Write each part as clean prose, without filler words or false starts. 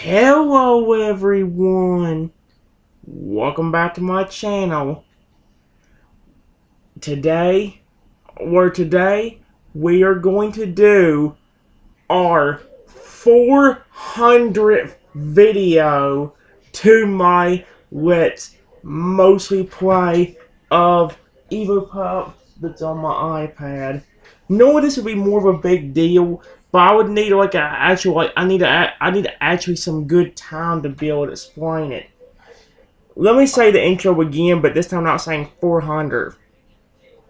Hello everyone, welcome back to my channel. Today we are going to do our 400th video to my Let's Mostly Play of Evopop that's on my iPad. Knowing this would be more of a big deal, but I would need like I need actually some good time to be able to explain it. Let me say the intro again, but this time I'm not saying 400.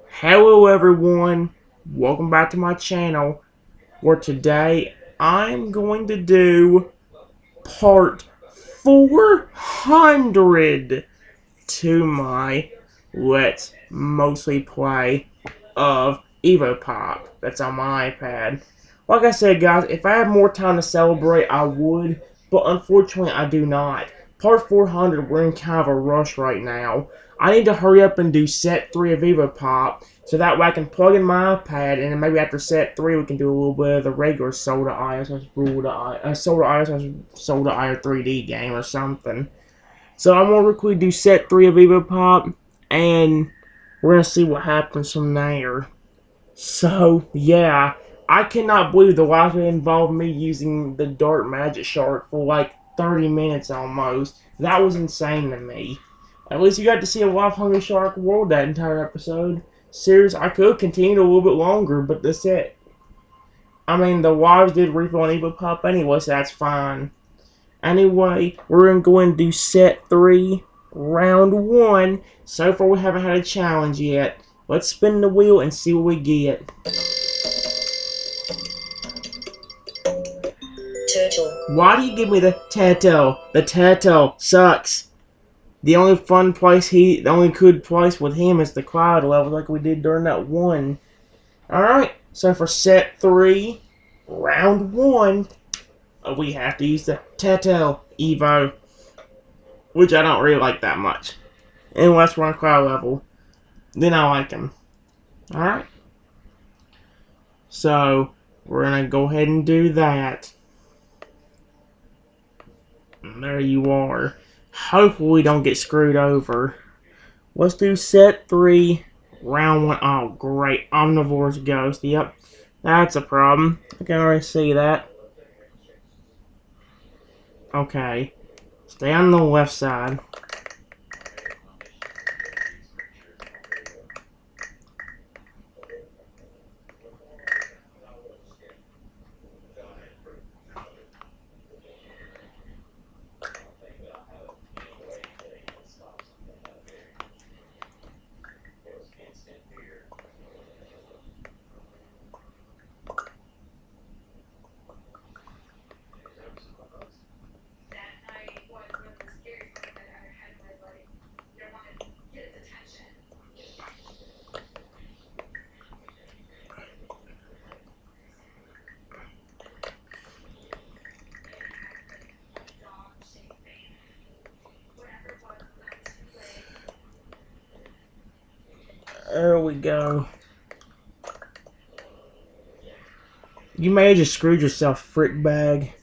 Hello everyone, welcome back to my channel, where today I'm going to do part 400 to my Let's Mostly Play of Evopop that's on my iPad. Like I said, guys, if I had more time to celebrate, I would, but unfortunately I do not. Part 400, we're in kind of a rush right now. I need to hurry up and do set 3 of Evopop, so that way I can plug in my iPad, and then maybe after set 3 we can do a little bit of the regular Soda ISS Soda IO 3D game or something. So I'm going to quickly do set 3 of Evopop, and we're going to see what happens from there. So, yeah, I cannot believe the last one involved me using the Dark Magic Shark for like 30 minutes almost. That was insane to me. At least you got to see a live Hungry Shark world that entire episode. Serious, I could continue a little bit longer, but that's it. I mean, the wives did refill on Evopop anyway, so that's fine. Anyway, we're going to go and do set 3, round 1. So far we haven't had a challenge yet. Let's spin the wheel and see what we get. Turtle. Why do you give me the turtle? The turtle sucks. The only the only good place with him is the cloud level like we did during that one. Alright, so for set 3, round 1, we have to use the turtle Evo, which I don't really like that much. Unless we're on cloud level, then I like him. Alright. So, we're going to go ahead and do that. And there you are. Hopefully we don't get screwed over. Let's do set 3, round 1. Oh, great. Omnivore's Ghost. Yep. That's a problem. I can already see that. Okay. Stay on the left side. There we go. You may have just screwed yourself, frick bag.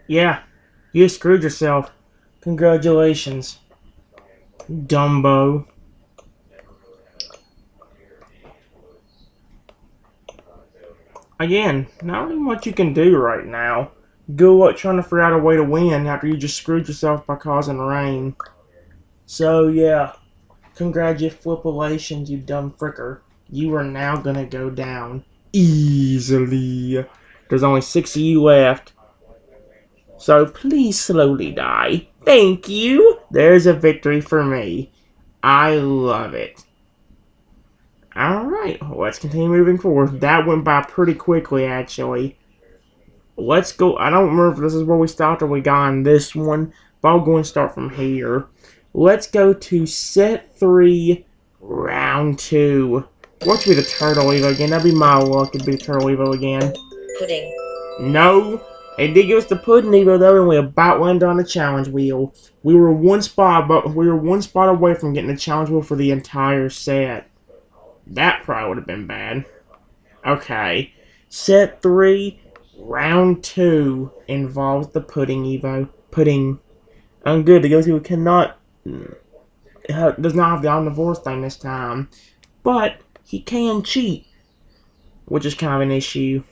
Yeah, you screwed yourself. Congratulations, Dumbo. Again, not really much you can do right now. Good luck trying to figure out a way to win after you just screwed yourself by causing rain. So yeah, congratulations, you dumb fricker. You are now gonna go down easily. There's only 6 of you left. So please slowly die. Thank you. There's a victory for me. I love it. Alright, let's continue moving forward. That went by pretty quickly, actually. Let's go. I don't remember if this is where we stopped or we got on this one, but I'll go and start from here. Let's go to set 3, round 2. What should be the Turtle Evo again? That'd be my luck. It'd be the Turtle Evo again. Pudding. No. It did give us the Pudding Evo though, and we about landed on the challenge wheel. We were one spot away from getting the challenge wheel for the entire set. That probably would have been bad. Okay. Set 3, round 2 involves the pudding Evo. Pudding. I'm good. The Ghosty cannot. Does not have the omnivore thing this time. But he can cheat, which is kind of an issue.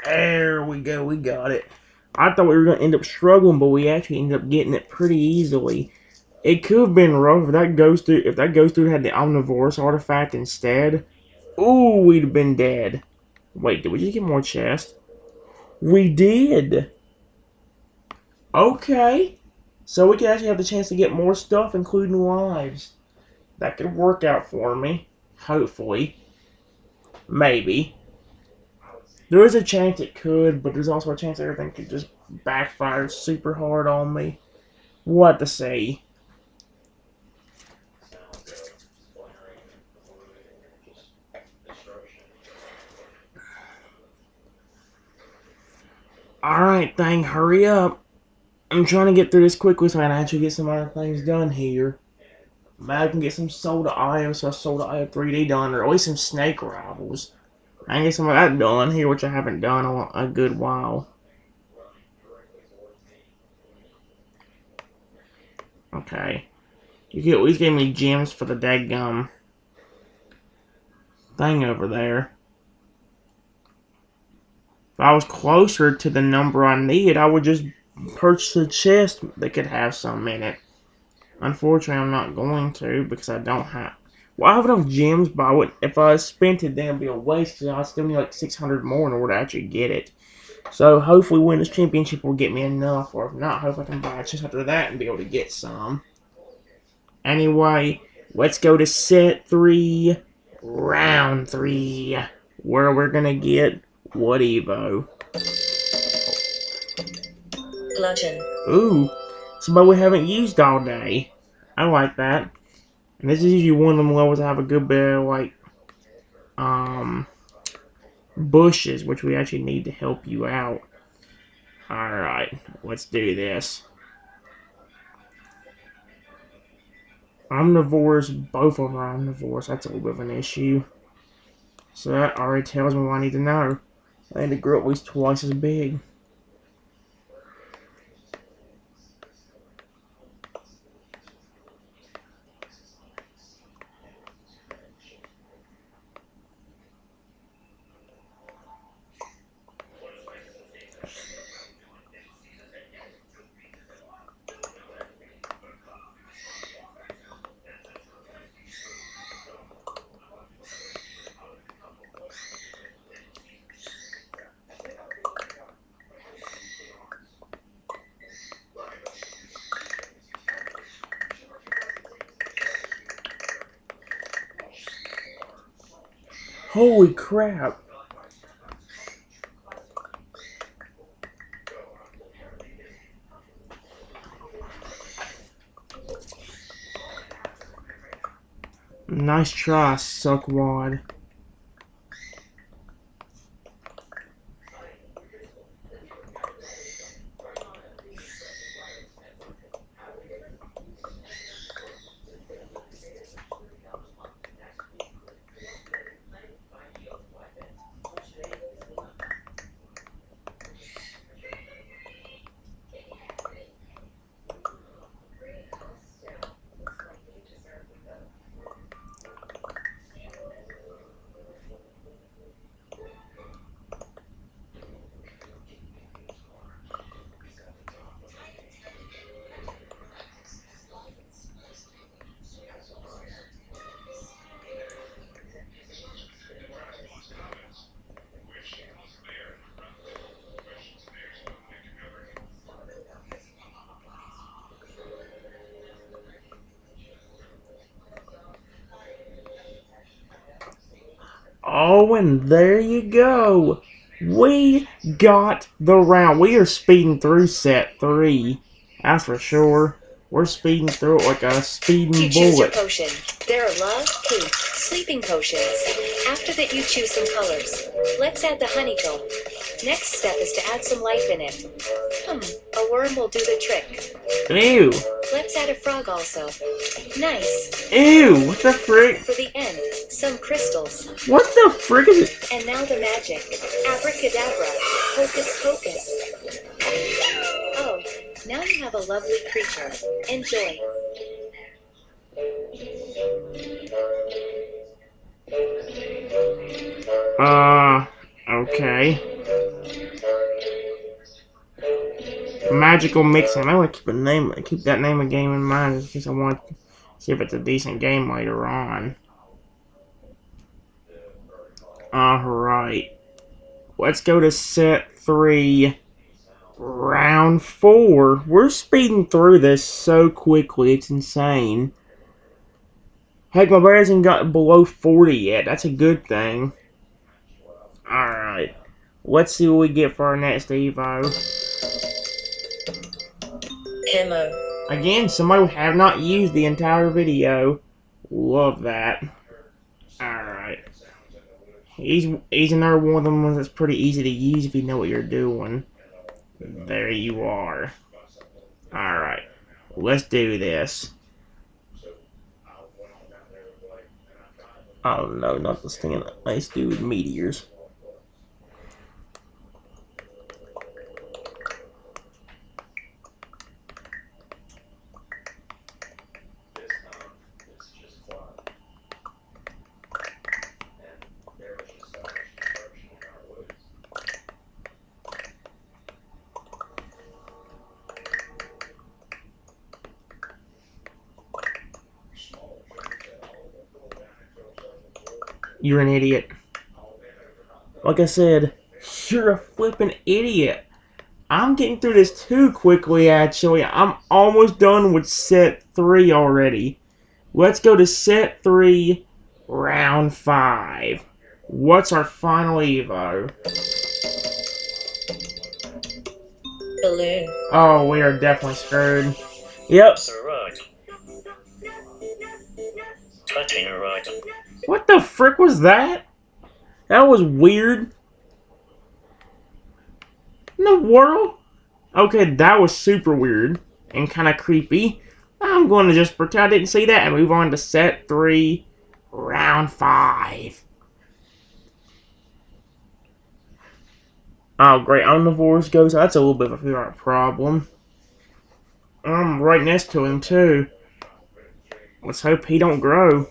There we go, we got it. I thought we were going to end up struggling, but we actually ended up getting it pretty easily. It could have been rough if that ghost dude had the Omnivorous artifact instead. Ooh, we'd have been dead. Wait, did we just get more chests? We did. Okay. So we could actually have the chance to get more stuff, including lives. That could work out for me. Hopefully. Maybe. There is a chance it could, but there's also a chance everything could just backfire super hard on me. What to say? Alright, thing, hurry up. I'm trying to get through this quickly so I can actually get some other things done here. Maybe I can get some Soda IO, so Soda IO 3D done, or at least some Snake Rivals. I can get some of that done here, which I haven't done in a good while. Okay. You could at least give me gems for the daggum thing over there. If I was closer to the number I need, I would just purchase a chest that could have some in it. Unfortunately, I'm not going to because I don't have. Well, I have enough gems, but if I spent it, then it'd be a waste because I still need like 600 more in order to actually get it. So hopefully, win this championship will get me enough, or if not, hopefully I can buy a chest after that and be able to get some. Anyway, let's go to set 3, round 3, where we're gonna get what Evo? Bludgeon. Ooh, somebody we haven't used all day. I like that. And this is usually one of them levels that have a good bit of, like, bushes, which we actually need to help you out. Alright, let's do this. Omnivores, both of them are omnivores. That's a little bit of an issue. So that already tells me what I need to know. I need to grow at least twice as big. Holy crap. Nice try, Suckwad. Oh, and there you go. We got the round. We are speeding through set 3. That's for sure. We're speeding through it like a speeding You choose your bullet. potion. There are love, poop, sleeping potions. After that, you choose some colors. Let's add the honeycomb. Next step is to add some life in it. A worm will do the trick. Ew. Let's add a frog also. Nice. Ew, what the frick? For the end, some crystals. What the frick is it? And now the magic. Abracadabra. Hocus pocus. Oh, now you have a lovely creature. Enjoy. Okay. Magical mixing. I want to keep that name of game in mind just because I want to see if it's a decent game later on. Alright. Let's go to set 3. Round 4. We're speeding through this so quickly, it's insane. Heck, my bear hasn't gotten below 40 yet. That's a good thing. Alright. Let's see what we get for our next Evo. Ammo. Again, somebody we have not used the entire video. Love that. Alright. He's another one of them ones that's pretty easy to use if you know what you're doing. There you are. Alright. Let's do this. Oh no, not this thing. Let's do meteors. You're an idiot. Like I said, you're a flippin' idiot. I'm getting through this too quickly, actually. I'm almost done with set 3 already. Let's go to set 3, round 5. What's our final Evo? Balloon. Oh, we are definitely screwed. Yep. Touching a right. What the frick was that? That was weird. In the world? Okay, that was super weird and kind of creepy. I'm going to just pretend I didn't see that and move on to set 3, round 5. Oh, great. Omnivores goes. That's a little bit of a problem. I'm right next to him, too. Let's hope he don't grow.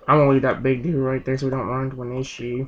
I'm gonna leave that big dude right there so we don't run into an issue.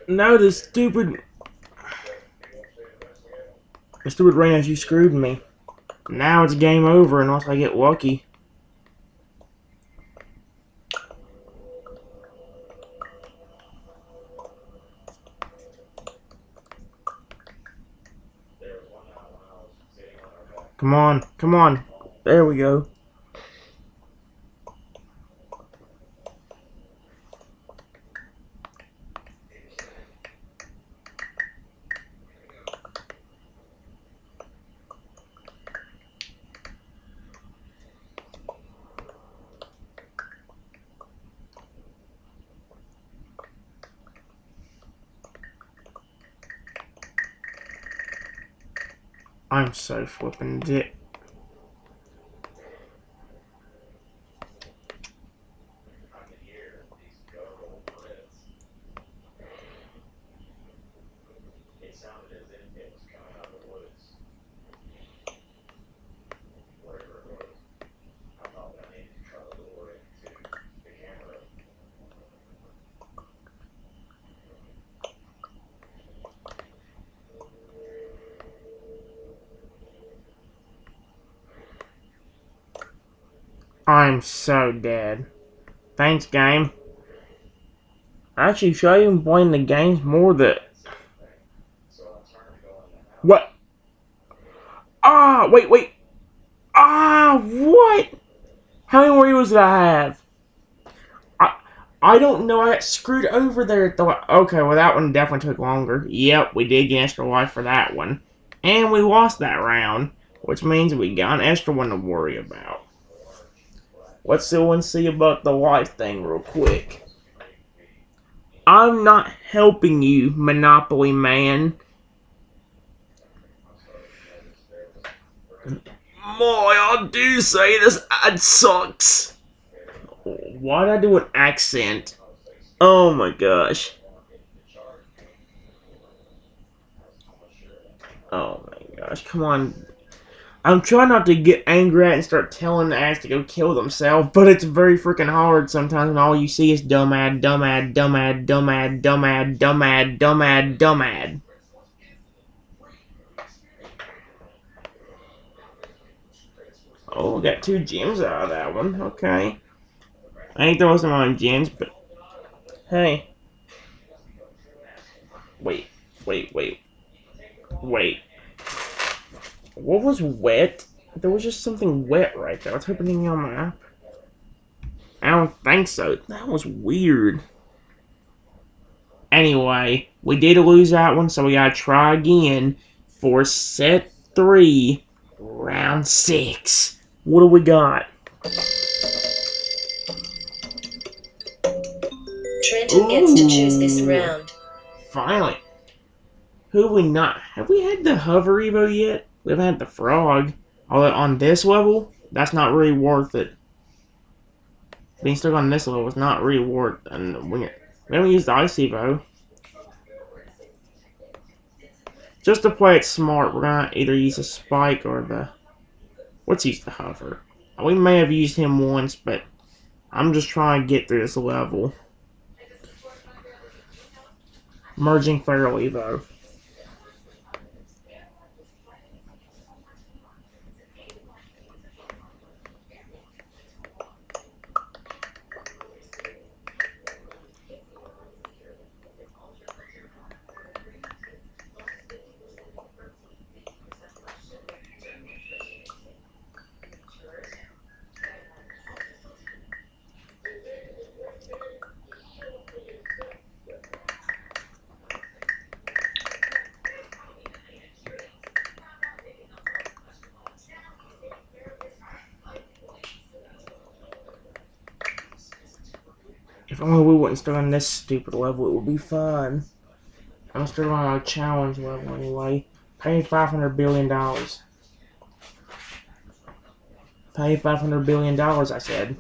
No, the stupid rain as you screwed me. Now it's game over unless I get lucky. Come on, come on. There we go. I'm so flippin' dick. I'm so dead. Thanks, game. Actually, should I even blame the games more that... What? Ah, wait. Ah, what? How many Oreos did I have? I don't know. I got screwed over there. Okay, well, that one definitely took longer. Yep, we did get an extra life for that one. And we lost that round, which means we got an extra one to worry about. Let's see about the life thing real quick. I'm not helping you, Monopoly Man. Boy, I do say this ad sucks. Why'd I do an accent? Oh my gosh. Oh my gosh, come on. I'm trying not to get angry at it and start telling the ads to go kill themselves, but it's very freaking hard sometimes when all you see is dumb ad, dumb ad, dumb ad, dumb ad, dumb ad, dumb ad, dumb ad, dumb ad. Oh, we got 2 gems out of that one. Okay. I ain't throwing some on gems, but hey. Wait. What was wet? There was just something wet right there. I was hoping on my map. I don't think so. That was weird. Anyway, we did lose that one, so we gotta try again for set 3, round 6. What do we got? Trenton gets to choose this round. Finally. Who have we not? Have we had the hover Evo yet? We haven't had the frog. Although on this level, that's not really worth it. Being stuck on this level is not really worth it. And we haven't used the ice Evo. Just to play it smart, we're gonna either use a spike or the... Let's use the hover. We may have used him once, but I'm just trying to get through this level. Merging Feral Evo. If only we wouldn't start on this stupid level, it would be fun. I'm starting on a challenge level anyway. Pay $500 billion. Pay $500 billion, I said.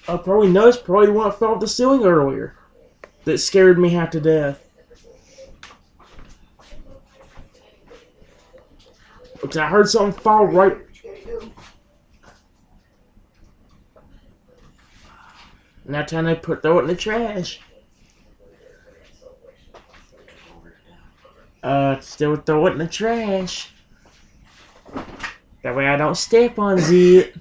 I probably noticed probably the one that fell off the ceiling earlier. That scared me half to death. Because I heard something fall right... Now time they throw it in the trash. Still throw it in the trash. That way I don't step on it.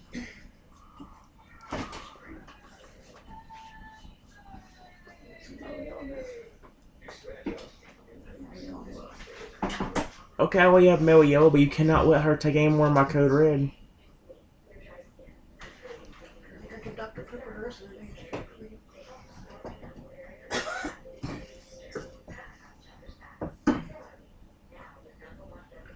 Okay, well you have Mel Yellow, but you cannot let her take any more of my code red.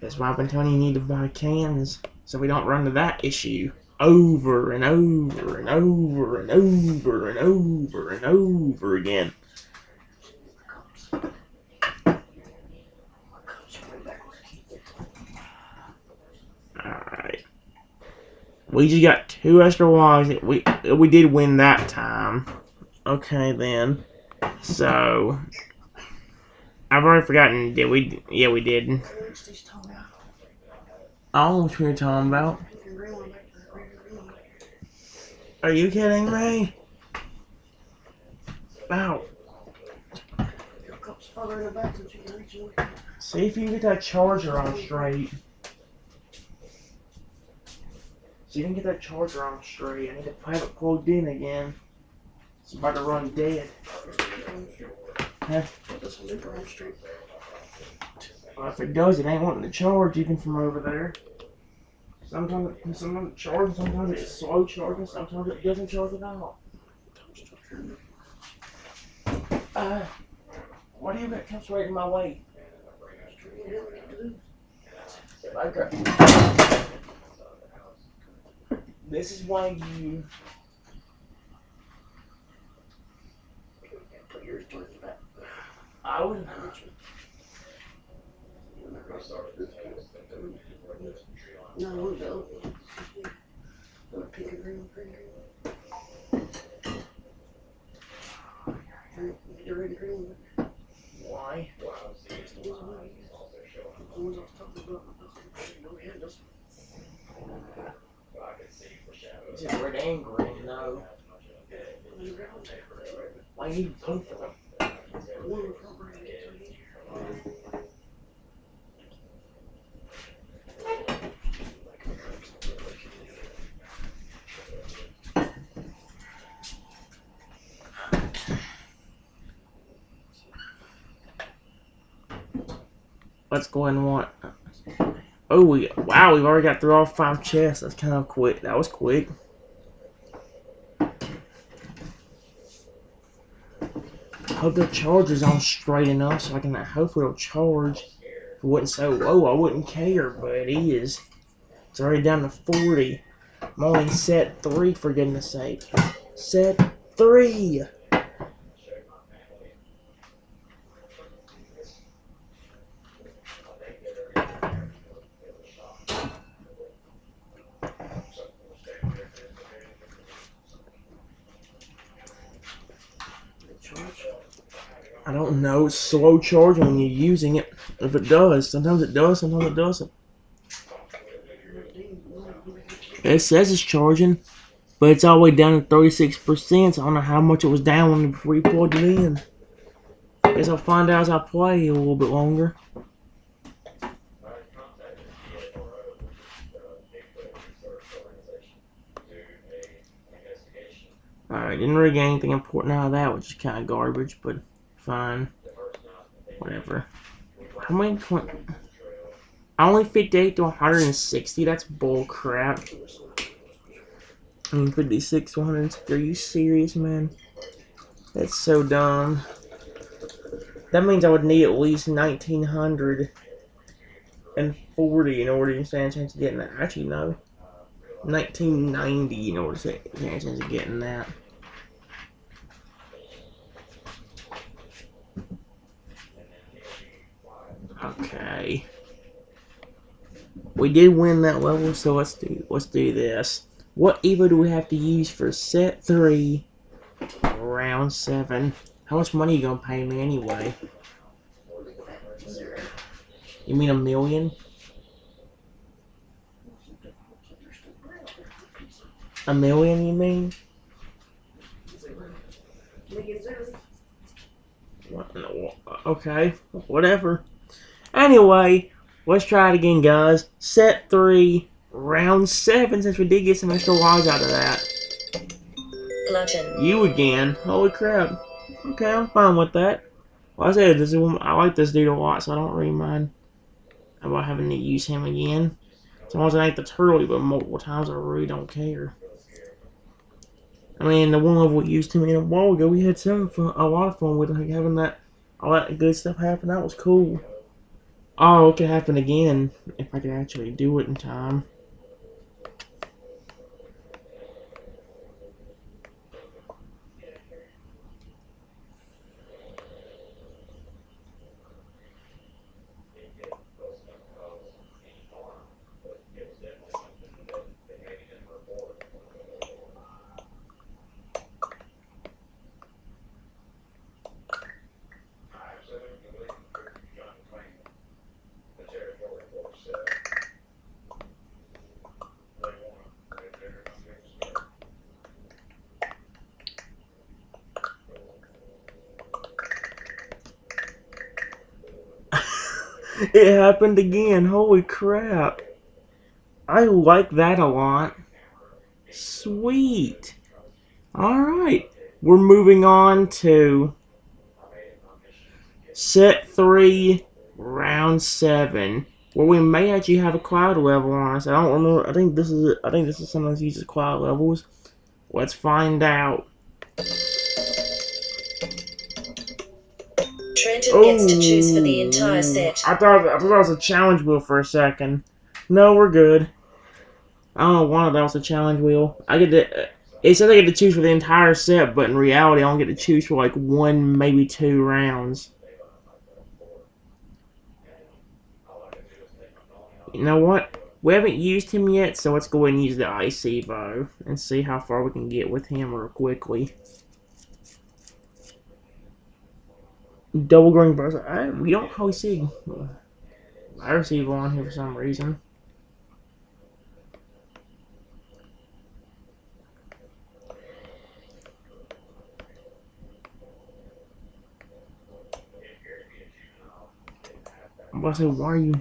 That's why I've been telling you need to buy cans, so we don't run into that issue over and over and over and over and over and over again. Alright. We just got 2 extra logs. We did win that time. Okay then. So I've already forgotten. Did we? Yeah, we did. I don't know what you're talking about. Are you kidding me? Ow. See if you can get that charger on straight. See if you can get that charger on straight. I need to have it plugged in again. It's about to run dead. Huh? Well, if it does, it ain't wanting to charge even from over there. Sometimes it charges, sometimes it's slow charging, sometimes it doesn't charge at all. What do you got comes right in my way? This is why you put yours towards the back. I would not. No, no. Pink and green, green. You're in green. Why? The ones I was talking about. Is it red and green? No. Why need both of them? Let's go ahead and want. Oh, wow, we've already got through all 5 chests. That's kind of quick. That was quick. Hope the charger's on straight enough so I can hopefully it'll charge. If it wasn't so low, I wouldn't care, but it is. It's already down to 40. I'm only set 3 for goodness sake. Set 3! I don't know, it's slow charging when you're using it. If it does, sometimes it does, sometimes it doesn't. It says it's charging, but it's all the way down to 36%, so I don't know how much it was down before you plugged it in. Guess I'll find out as I play a little bit longer. Alright, didn't really get anything important out of that, which is kind of garbage, but fine. Whatever. How many only 58 to 160? That's bull crap. 56 to 160. Are you serious, man? That's so dumb. That means I would need at least 1940 in order to stand a chance of getting that. Actually, no. 1990 in order to stand a chance of getting that. Okay. We did win that level, so let's do this. What Evo do we have to use for set 3, round 7? How much money are you gonna pay me anyway? You mean $1 million? $1 million, you mean? Okay, whatever. Anyway, let's try it again, guys. Set 3, round 7, since we did get some extra lives out of that. Glutton. You again. Holy crap. Okay, I'm fine with that. Like I said, I like this dude a lot, so I don't really mind about having to use him again. As long as I ain't the turtle but multiple times, I really don't care. I mean, the one level we used him in a while ago, we had a lot of fun with like, having all that good stuff happen. That was cool. Oh, it could happen again if I could actually do it in time. It happened again. Holy crap. I like that a lot. Sweet. Alright. We're moving on to set 3, round 7. Where we may actually have a cloud level on us. I don't remember. I think this is something that uses cloud levels. Let's find out. Trenton gets to choose for the entire set. I thought it was a challenge wheel for a second. No, we're good. I don't know why that was a challenge wheel. It says I get to choose for the entire set, but in reality, I only get to choose for like 1, maybe 2 rounds. You know what? We haven't used him yet, so let's go ahead and use the Ice Evo and see how far we can get with him real quickly. Double green burst. We don't probably see Ice Evo on here for some reason. I'm about to say, why are you...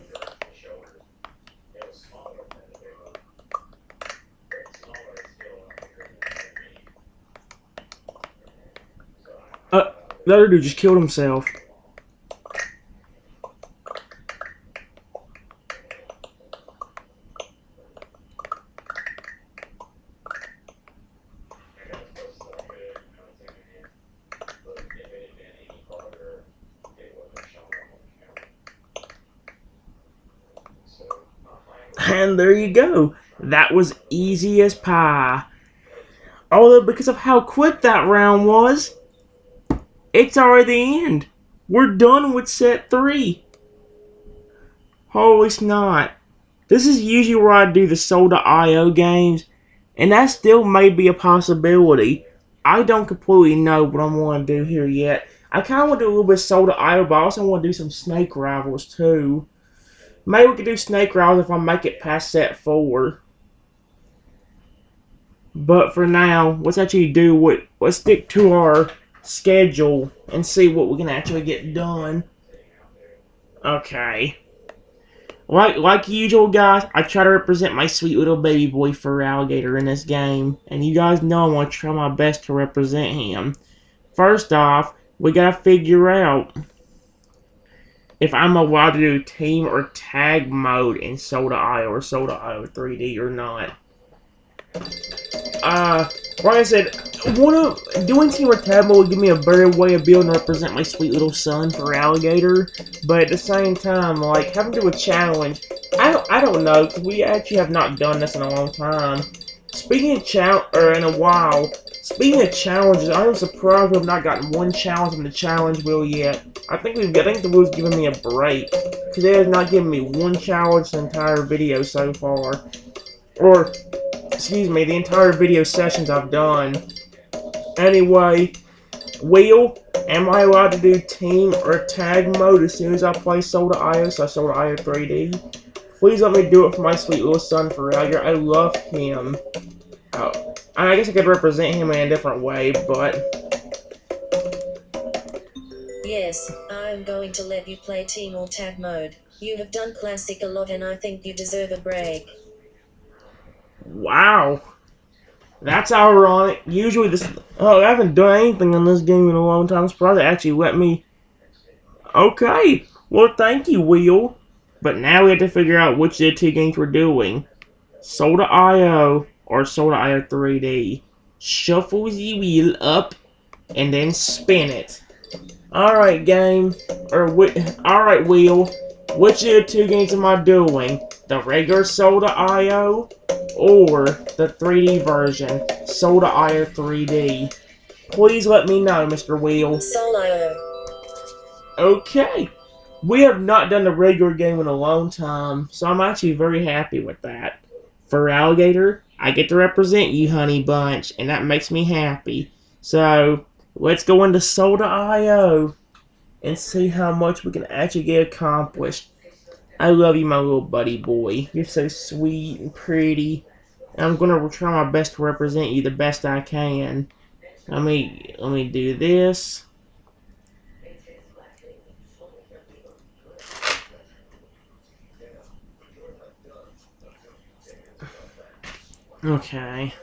The other dude just killed himself. And there you go. That was easy as pie. Although, because of how quick that round was, it's already the end. We're done with set 3. Holy snot. This is usually where I do the Soda.io games, and that still may be a possibility. I don't completely know what I'm going to do here yet. I kind of want to do a little bit of Soda.io, but I also want to do some Snake Rivals too. Maybe we could do Snake Rivals if I make it past set 4. But for now, let's actually let's stick to our schedule and see what we can actually get done. Okay. Like usual, guys, I try to represent my sweet little baby boy fur alligator in this game. And you guys know I want to try my best to represent him. First off, we gotta figure out if I'm allowed to do team or tag mode in Soda.io or Soda.io 3D or not. Like I said, doing team or tag mode would give me a better way of being able to represent my sweet little son for alligator. But at the same time, like having to do a challenge, I don't know, because we actually have not done this in a long time. Speaking of in a while. Speaking of challenges, I am surprised we have not gotten one challenge in the challenge wheel yet. I think the wheel's giving me a break, because they have not given me one challenge the entire video so far. Or, excuse me, the entire video sessions I've done. Anyway, wheel, am I allowed to do team or tag mode as soon as I play Soda.io, so Soda.io 3D? Please let me do it for my sweet little son for Roger. I love him. Oh, I guess I could represent him in a different way, but... Yes, I I am going to let you play team or tag mode. You have done classic a lot and I think you deserve a break. Wow. That's ironic. Usually this... Oh, I haven't done anything in this game in a long time. I'm surprised they actually let me... Okay. Well, thank you, Wheel. But now we have to figure out which of the two games we're doing. Soda.io or Soda.io 3D. Shuffle the wheel up and then spin it. Alright, game. Alright, Wheel. Which of the two games am I doing? The regular Soda.io or the 3D version, Soda.io 3D? Please let me know, Mr. Wheel. Solo. Okay. We have not done the regular game in a long time, so I'm actually very happy with that. For Alligator, I get to represent you, Honey Bunch, and that makes me happy. So, let's go into Soda.io and see how much we can actually get accomplished. I love you, my little buddy boy. You're so sweet and pretty. I'm gonna try my best to represent you the best I can. Let me do this. Okay.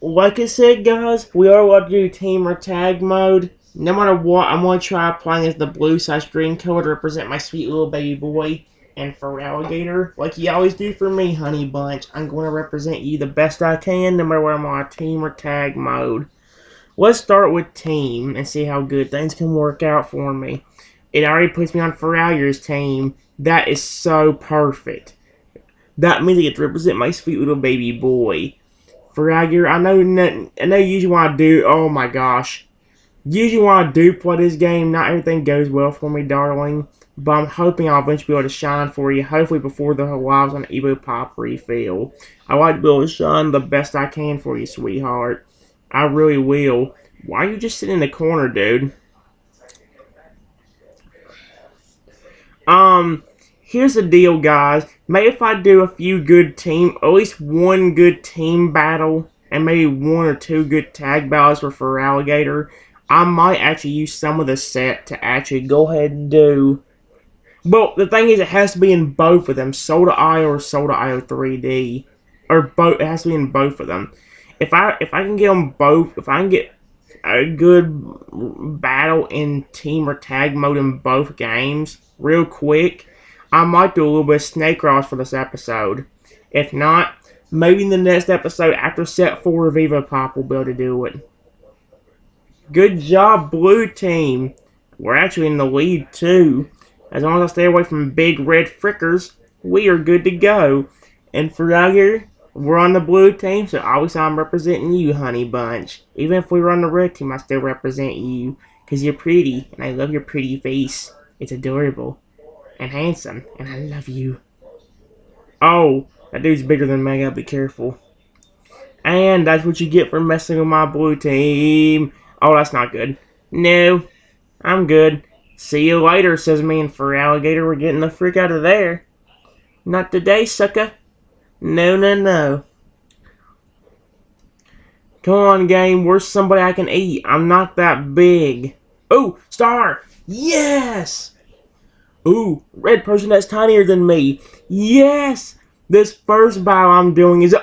Like I said, guys, we are allowed to do team or tag mode. No matter what, I'm going to try playing as the blue/green color to represent my sweet little baby boy. And for Alligator, like you always do for me, Honey Bunch, I'm going to represent you the best I can, no matter whether I'm on team or tag mode. Let's start with team and see how good things can work out for me. It already puts me on for Alligator's team. That is so perfect. That means I get to represent my sweet little baby boy. For Alligator, I know you usually want to do, oh my gosh. Usually when I do play this game, not everything goes well for me, darling. But I'm hoping I'll eventually be able to shine for you, hopefully before the lives on Evopop refill. I like to be able to shine the best I can for you, sweetheart. I really will. Why are you just sitting in the corner, dude? Here's the deal, guys. Maybe if I do a few good team, at least one good team battle, and maybe one or two good tag battles for Alligator, I might actually use some of the set to actually go ahead and do. Well, the thing is, it has to be in both of them, Soda.io or Soda.io 3D, or both. It has to be in both of them. If I can get them both, if I can get a good battle in team or tag mode in both games real quick, I might do a little bit of Snake Ross for this episode. If not, maybe in the next episode after set 4 of Evopop we'll be able to do it. Good job, blue team. We're actually in the lead too. As long as I stay away from big red frickers, we are good to go. And for Alligator, we're on the blue team, so obviously I'm representing you, Honey Bunch. Even if we were on the red team, I still represent you. Because you're pretty, and I love your pretty face. It's adorable. And handsome, and I love you. Oh, that dude's bigger than me, I gotta be careful. And that's what you get for messing with my blue team. Oh, that's not good. No, I'm good. See you later, says me, and for Alligator, we're getting the frick out of there. Not today, sucker. No, no, no. Come on, game. Where's somebody I can eat? I'm not that big. Ooh, star! Yes! Ooh, red person that's tinier than me. Yes! This first battle I'm doing is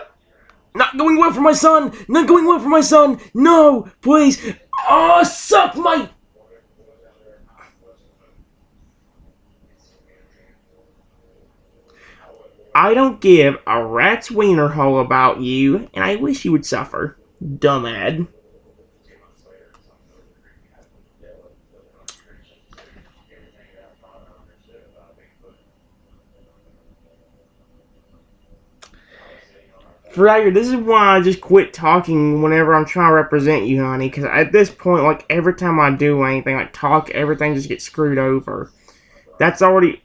not going well for my son! Not going well for my son! No! Please! Oh, suck my... I don't give a rat's wiener hole about you, and I wish you would suffer. Dumbad. Fragger, this is why I just quit talking whenever I'm trying to represent you, honey. Because at this point, like, every time I do anything, like, talk, everything just gets screwed over. That's already...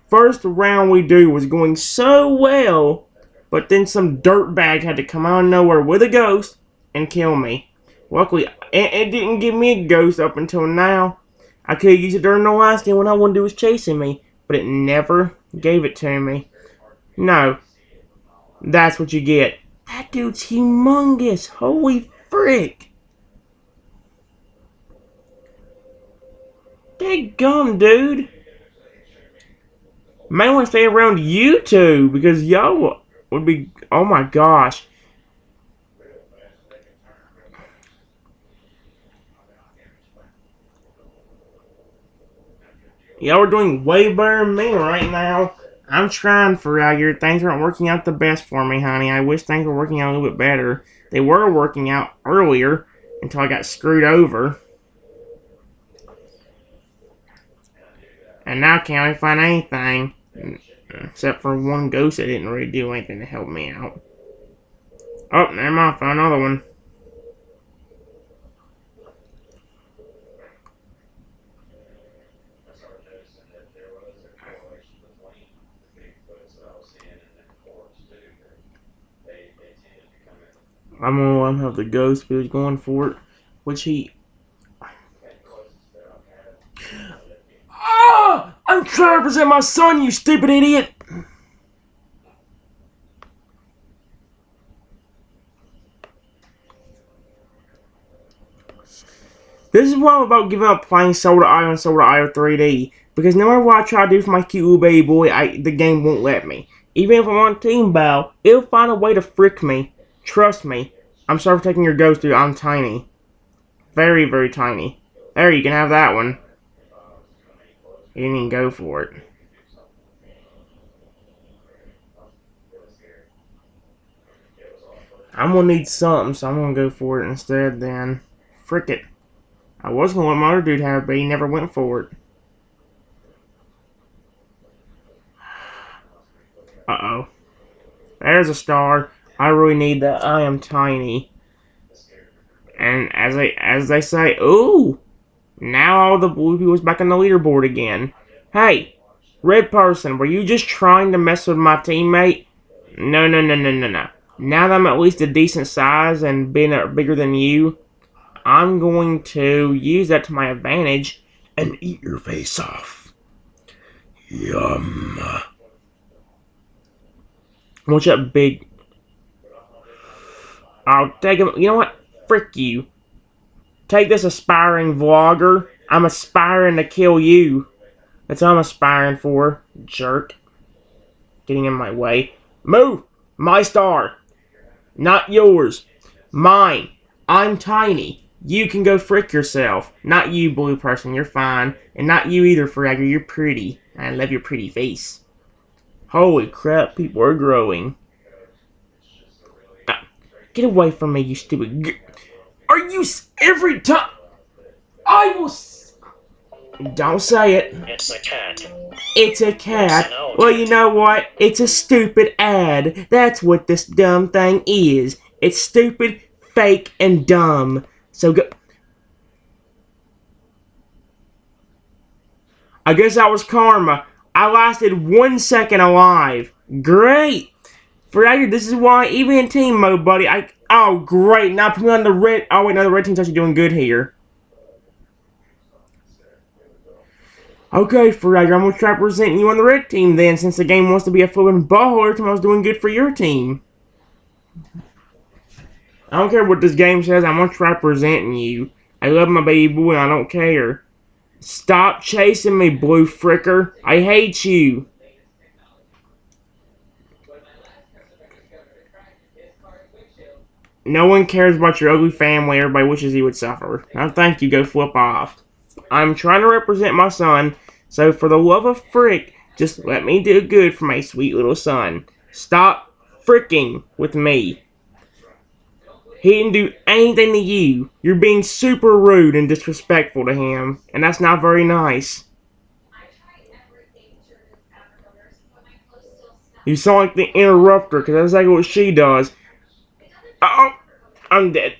First round we do was going so well, but then some dirtbag had to come out of nowhere with a ghost and kill me. Luckily, it didn't give me a ghost up until now. I could have used it during the last game when all I wanted to do was chasing me, but it never gave it to me. No. That's what you get. That dude's humongous. Holy frick. Gum, dude. May want to stay around you two because y'all would be. Oh my gosh. Y'all are doing way better than me right now. I'm trying for you. Things aren't working out the best for me, honey. I wish things were working out a little bit better. They were working out earlier until I got screwed over. And now I can't really find anything. Except for one ghost that didn't really do anything to help me out. Oh, never mind. Found another one. I'm gonna let him have the ghost who's going for it. Which he. Oh! I'm trying to represent my son, you stupid idiot! This is why I'm about giving up playing Soda IO and Soda IO 3D. Because no matter what I try to do for my cute little baby boy, the game won't let me. Even if I'm on Team Bow, it'll find a way to frick me. Trust me. I'm sorry for taking your ghost, dude. I'm tiny. Very, very tiny. There, you can have that one. You didn't even go for it. I'm gonna need something, so I'm gonna go for it instead then. Frick it. I was gonna let my other dude have it, but he never went for it. Uh-oh. There's a star. I really need that. I am tiny. And as they say, ooh! Now all the blue people's back on the leaderboard again. Hey! Red person, were you just trying to mess with my teammate? No. Now that I'm at least a decent size and being bigger than you, I'm going to use that to my advantage and eat your face off. Yum. Watch that big... I'll take him... You know what? Frick you. Take this, aspiring vlogger. I'm aspiring to kill you. That's all I'm aspiring for. Jerk. Getting in my way. Move! My star. Not yours. Mine. I'm tiny. You can go frick yourself. Not you, blue person. You're fine. And not you either, Fragger. You're pretty. I love your pretty face. Holy crap, people are growing. Get away from me, you stupid... Are you... Every time... I will... Don't say it. It's a cat. It's a cat. Well, you know what? It's a stupid ad. That's what this dumb thing is. It's stupid, fake, and dumb. So go... I guess that was karma. I lasted 1 second alive. Great. Fragger, this is why, even in team mode, buddy, oh, great. Now put me on the red... Oh, wait, no, the red team's actually doing good here. Okay, Fragger, I'm going to try representing you on the red team then, since the game wants to be a flippin' butthole every time I was doing good for your team. I don't care what this game says, I'm going to try representing you. I love my baby boy and I don't care. Stop chasing me, blue fricker. I hate you. No one cares about your ugly family. Everybody wishes he would suffer. Now thank you, go flip off. I'm trying to represent my son, so for the love of frick, just let me do good for my sweet little son. Stop fricking with me. He didn't do anything to you. You're being super rude and disrespectful to him, and that's not very nice. You sound like the interrupter, because that's exactly what she does. Oh, I'm dead.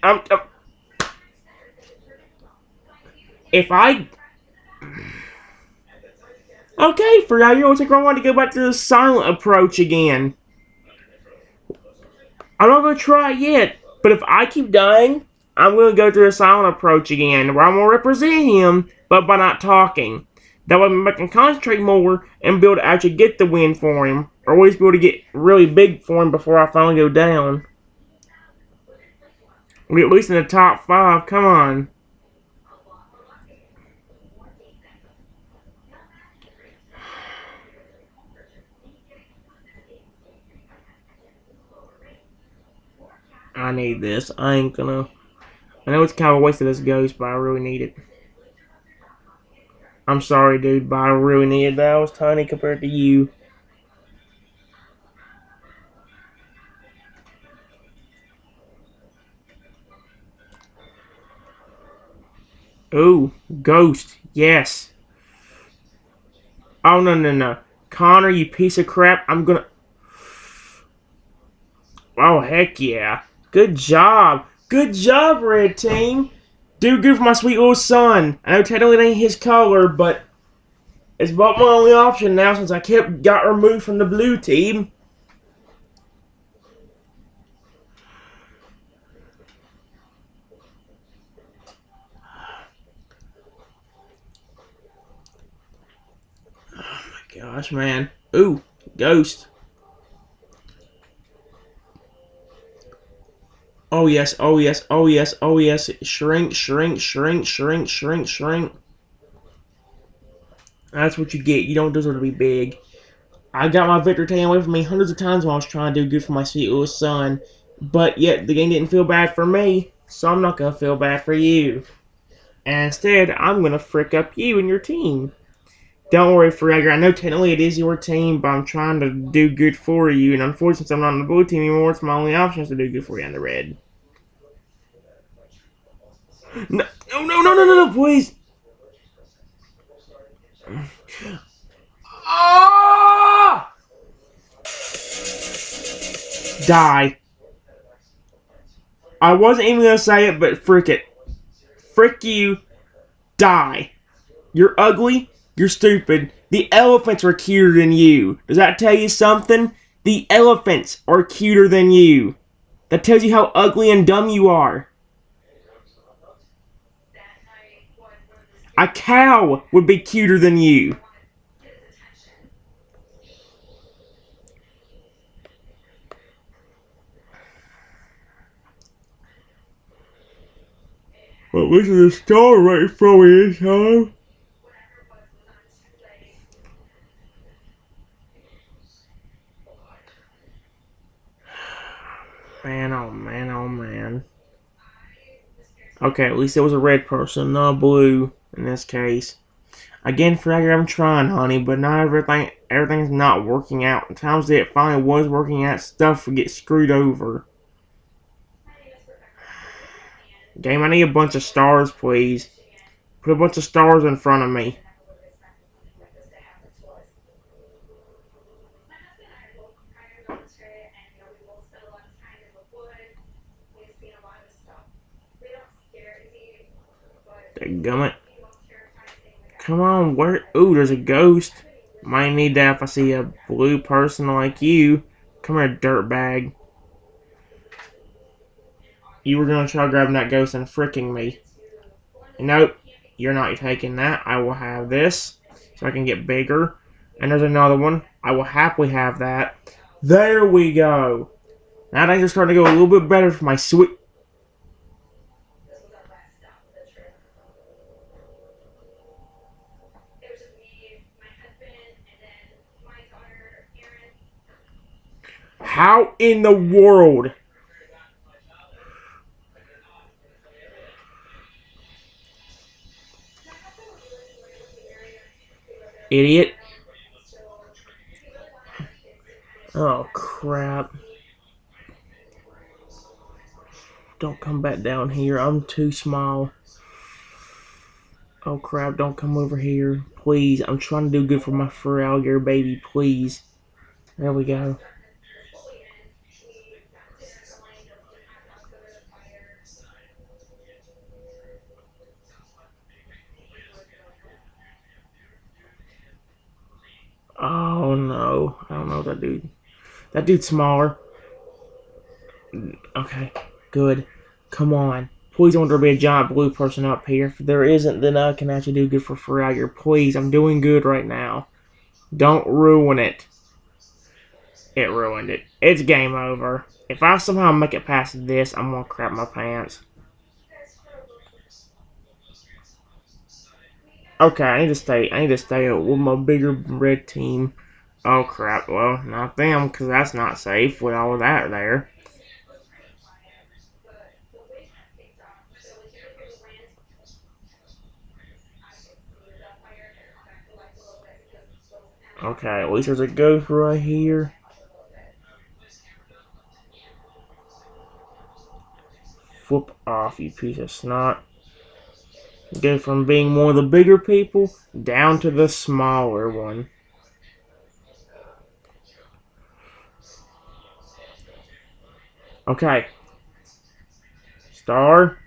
If I... Okay, for now, you looks like I want to go back to the silent approach again. I'm not going to try it yet, but if I keep dying, I'm going to go to the silent approach again, where I'm going to represent him, but by not talking. That way I can concentrate more and be able to actually get the win for him, or always be able to get really big for him before I finally go down. We're at least in the top 5, come on. I need this. I ain't gonna... I know it's kind of a waste of this ghost, but I really need it. I'm sorry, dude, but I really need it. That was tiny compared to you. Ooh, ghost. Yes. Oh, no, no, no. Connor, you piece of crap. I'm gonna... Oh, heck yeah. Good job. Good job, Red Team. Do good for my sweet little son. I know technically it ain't his color, but it's about my only option now since I got removed from the blue team. Oh my gosh, man. Ooh, ghost. Oh yes, oh yes, oh yes, oh yes. Shrink, shrink, shrink, shrink, shrink, shrink. That's what you get. You don't deserve to be big. I got my victory taken away from me hundreds of times when I was trying to do good for my sweet little son. But yet, the game didn't feel bad for me, so I'm not going to feel bad for you. And instead, I'm going to frick up you and your team. Don't worry, Fragger. I know technically it is your team, but I'm trying to do good for you. And unfortunately, since I'm not on the blue team anymore, it's my only option is to do good for you on the red. No, no, no, no, no, no, no, please. Ah! Die. I wasn't even going to say it, but frick it. Frick you. Die. You're ugly. You're stupid. The elephants are cuter than you. Does that tell you something? The elephants are cuter than you. That tells you how ugly and dumb you are. A cow would be cuter than you. Well, this is a star right in front of me this time. Man, oh man, oh man. Okay, at least it was a red person, not blue in this case. Again, Fragger, I'm trying, honey, but not everything's not working out. The times that it finally was working out, stuff would get screwed over. Game, I need a bunch of stars, please. Put a bunch of stars in front of me. Dadgummit. Come on, where? Ooh, there's a ghost. Might need that if I see a blue person like you. Come here, dirtbag. You were gonna try grabbing that ghost and fricking me. Nope, you're not taking that. I will have this, so I can get bigger. And there's another one. I will happily have that. There we go. Now things are starting to go a little bit better for my sweet... How in the world? Idiot. Oh, crap. Don't come back down here. I'm too small. Oh, crap. Don't come over here. Please. I'm trying to do good for my fur alligator baby. Please. There we go. Oh, no. I don't know that dude. That dude's smaller. Okay. Good. Come on. Please don't there be a giant blue person up here. If there isn't, then I can actually do good for Fragger. Please, I'm doing good right now. Don't ruin it. It ruined it. It's game over. If I somehow make it past this, I'm gonna crap my pants. Okay, I need to stay with my bigger red team. Oh crap, well, not them, because that's not safe with all of that there. Okay, at least there's a ghost right here. Flip off, you piece of snot. Go from being one of the bigger people down to the smaller one. Okay. Star.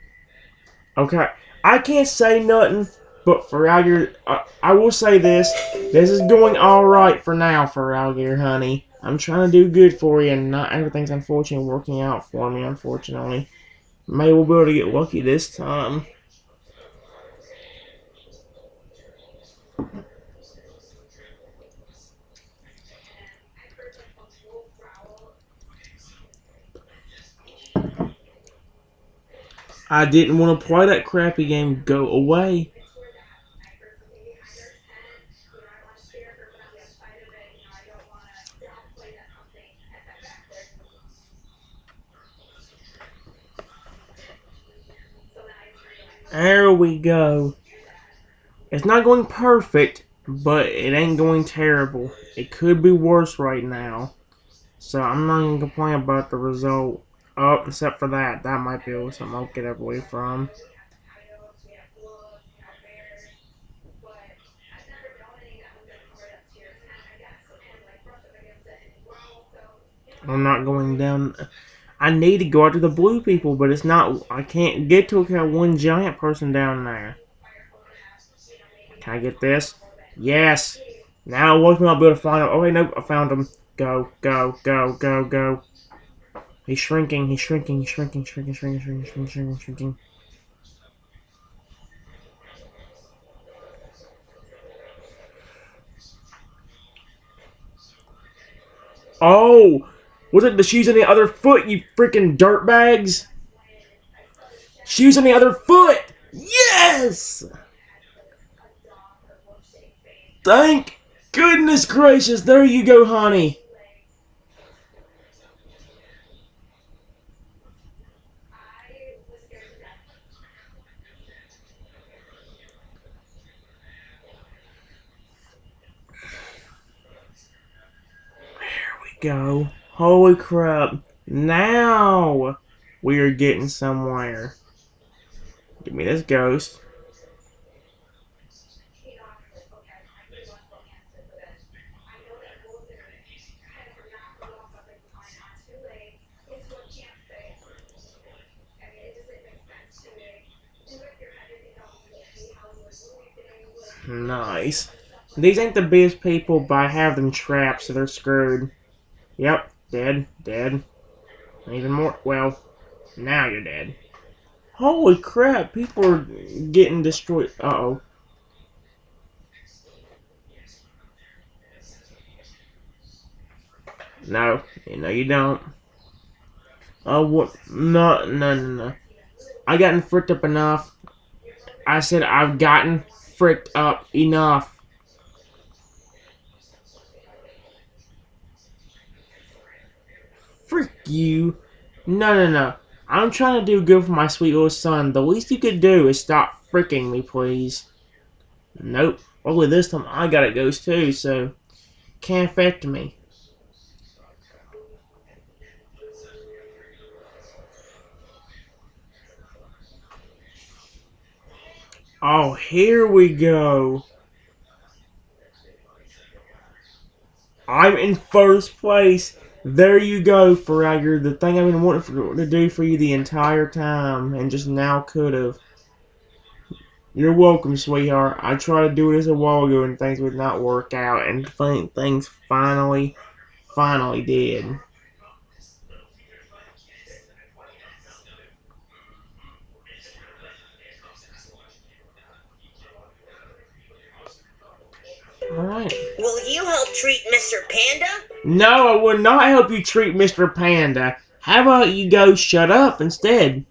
Okay. I can't say nothing, but for alligator, I will say this. This is going alright for now for alligator honey. I'm trying to do good for you, and not everything's unfortunately working out for me, unfortunately. Maybe we'll be able to get lucky this time. I didn't want to play that crappy game. Go away. There we go. It's not going perfect, but it ain't going terrible. It could be worse right now. So I'm not going to complain about the result. Oh, except for that. That might be something I'll get away from. I'm not going down. I need to go out to the blue people, but it's not. I can't get to it because I have one giant person down there. Can I get this? Yes. Now I won't be able to find him. Oh wait, nope, I found him. Go, go, go, go, go. He's shrinking. He's shrinking. He's shrinking. Shrinking. Shrinking. Shrinking. Shrinking. Shrinking. Shrinking. Oh, was it the shoes on the other foot? You freaking dirtbags! Shoes on the other foot. Yes. Thank goodness gracious. There you go, honey. Go. Holy crap. Now we are getting somewhere. Give me this ghost. Nice. These ain't the biggest people, but I have them trapped, so they're screwed. Yep, dead, dead. Even more. Well, now you're dead. Holy crap, people are getting destroyed. Uh-oh. No, you don't. Oh, what? No, no, no, no. I gotten fricked up enough. I said I've gotten fricked up enough. Frick you. No, no, no. I'm trying to do good for my sweet little son. The least you could do is stop fricking me, please. Nope. Only this time I got it goes too, so can't affect me. Oh, here we go. I'm in first place. There you go, Fragger. The thing I've been wanting to do for you the entire time, and just now could have. You're welcome, sweetheart. I tried to do this a while ago, and things would not work out, and things finally did. Alright. Will you help treat Mr. Panda? No, I would not help you treat Mr. Panda. How about you go shut up instead?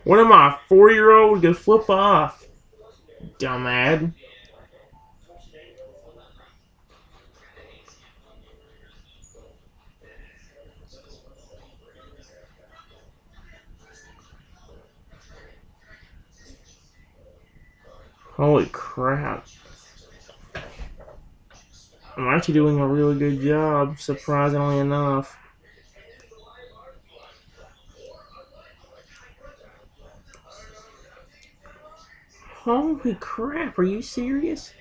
One of my 4-year-old go flip off. Dumbass. Holy crap. I'm actually doing a really good job, surprisingly enough. Holy crap, are you serious?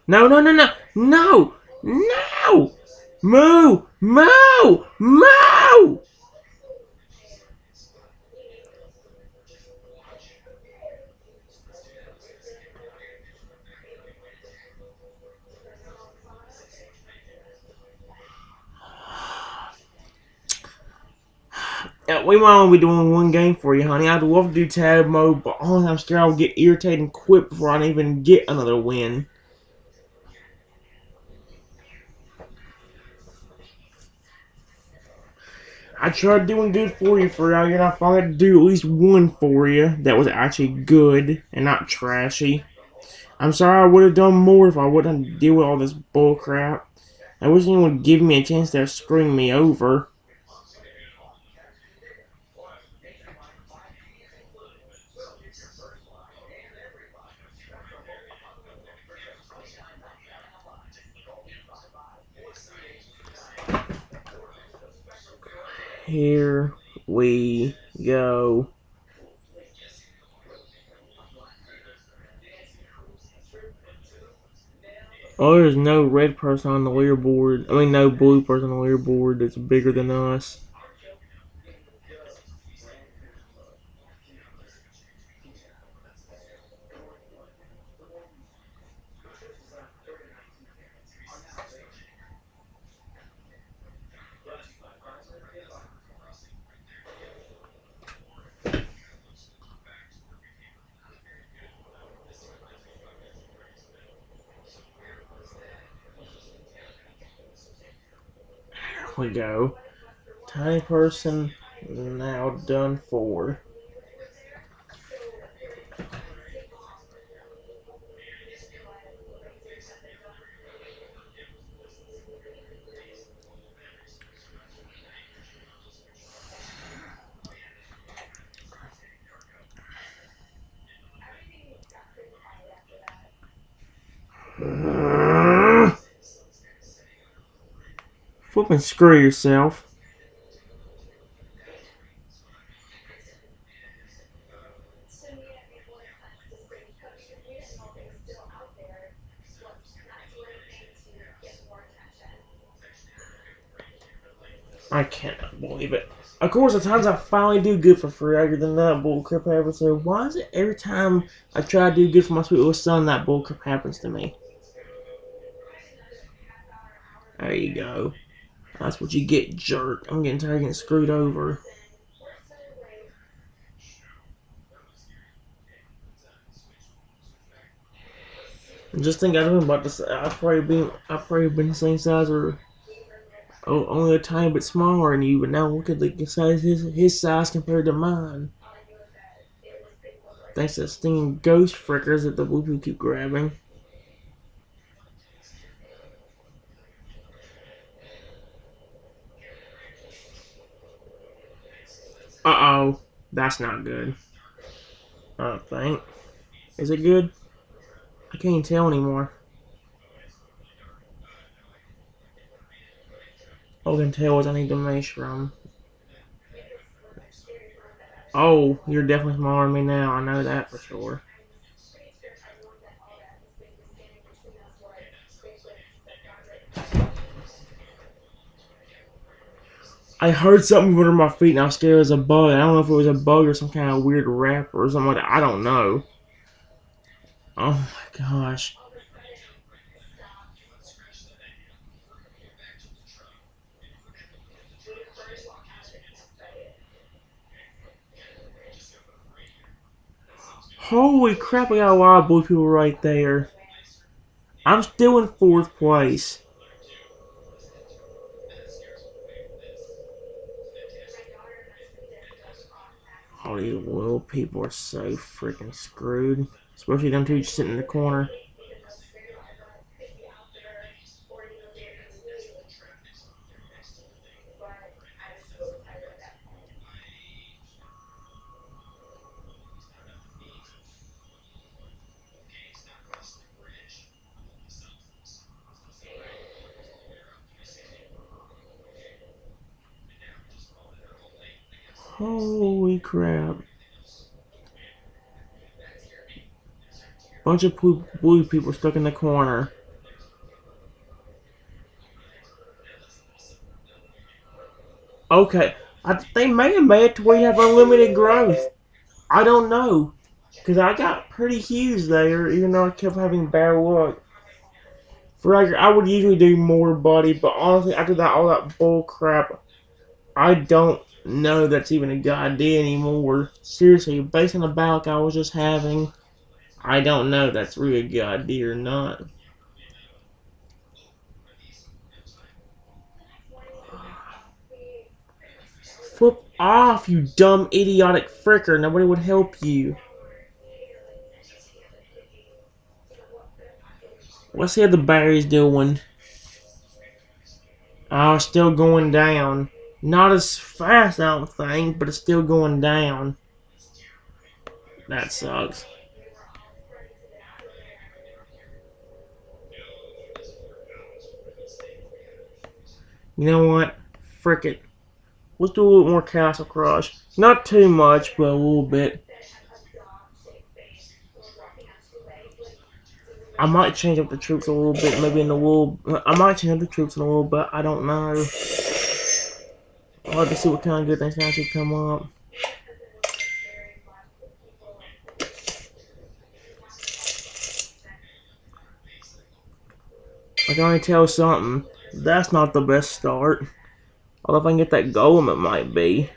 No, no, no, no, no, no! Moo! Moo! Moo! We might only be doing one game for you, honey. I'd love to do tab mode, but honestly, I'm scared I'll get irritated and quit before I even get another win. I tried doing good for you for y'all, and I finally had to do at least one for you that was actually good and not trashy. I'm sorry I would have done more if I wouldn't deal with all this bull crap. I wish anyone would give me a chance to screwing me over. Here we go. Oh, there's no red person on the leaderboard. I mean, no blue person on the leaderboard that's bigger than us. Here we go. Tiny person now done for. Flippin' screw yourself. I cannot believe it. Of course, the times I finally do good for free, other than that bullcrap happens. So why is it every time I try to do good for my sweet little son, that bullcrap happens to me? There you go. That's what you get, jerk. I'm getting tired of getting screwed over. And just think, I've been about to say, I've probably been the same size or only a tiny bit smaller than you, but now look at the size his size compared to mine. Thanks to the stinging ghost frickers that the blue people keep grabbing. Uh-oh. That's not good. I don't think. Is it good? I can't even tell anymore. All I can tell is I need the mushroom. Oh, you're definitely smaller than me now. I know that for sure. I heard something under my feet and I was scared it was a bug. I don't know if it was a bug or some kind of weird wrapper or something like that. I don't know. Oh my gosh. Holy crap, I got a lot of blue people right there. I'm still in 4th place. All these little people are so freaking screwed. Especially them two just sitting in the corner. Holy crap. Bunch of blue people stuck in the corner. Okay, they may have made it to where you have unlimited growth. I don't know. Because I got pretty huge there, even though I kept having bad luck. For like, I would usually do more, buddy, but honestly, after that, all that bull crap, I don't know that's even a good idea anymore. Seriously, based on the battle I was just having, I don't know if that's really a good idea or not. Flip off, you dumb, idiotic fricker. Nobody would help you. Let's see how the battery's doing. Oh, it's still going down. Not as fast, I don't think, but it's still going down. That sucks. You know what? Frick it. Let's do a little more Castle Crush. Not too much, but a little bit. I might change up the troops a little bit, maybe in a little. I might change up the troops in a little bit. I don't know. I'll have to see what kind of good things can actually come up. I can only tell something. That's not the best start. Although if I can get that golem, it might be.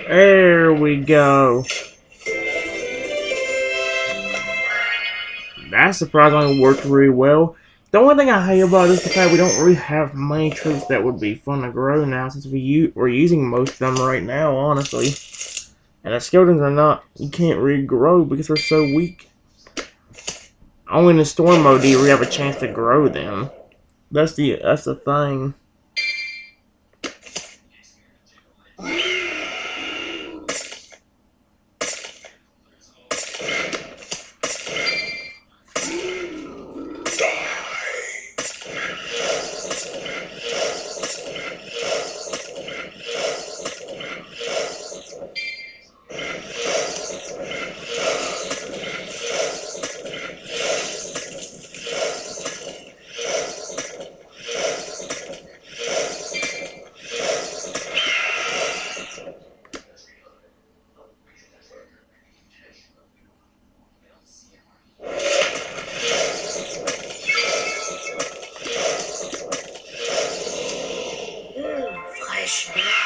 There we go. That surprisingly worked really well. The only thing I hate about it is the fact we don't really have many troops that would be fun to grow now, since we're using most of them right now, honestly. And the skeletons are not, you can't really grow because they're so weak. Only in the storm mode do you really have a chance to grow them. That's the thing. fresh blood.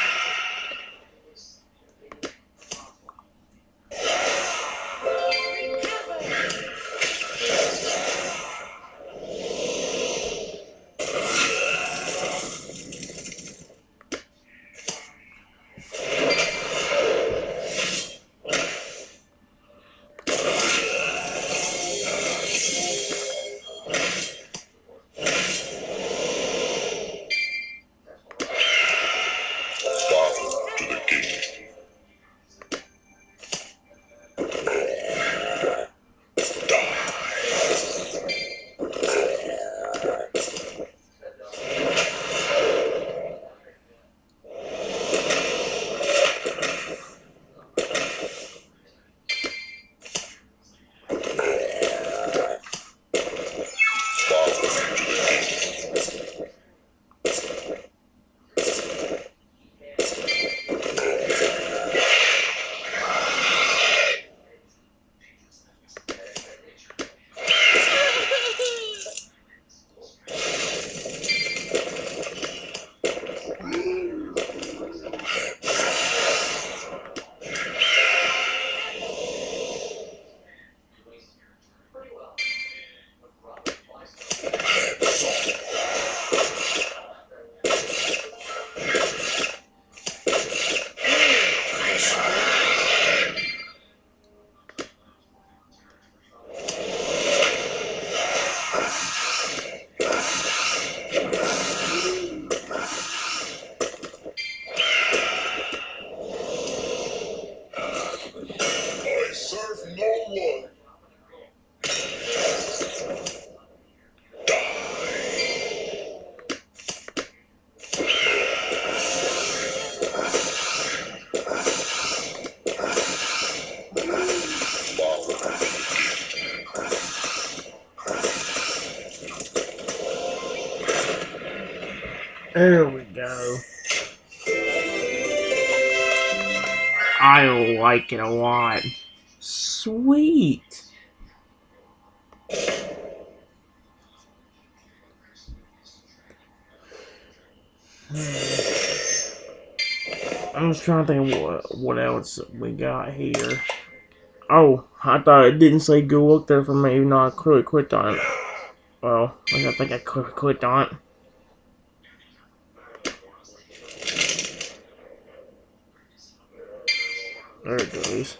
There we go. I like it a lot. Sweet. I'm just trying to think of what else we got here. Oh, I thought it didn't say go look there for me, even though I clearly clicked on it. Well, I think I clicked on it. There it goes.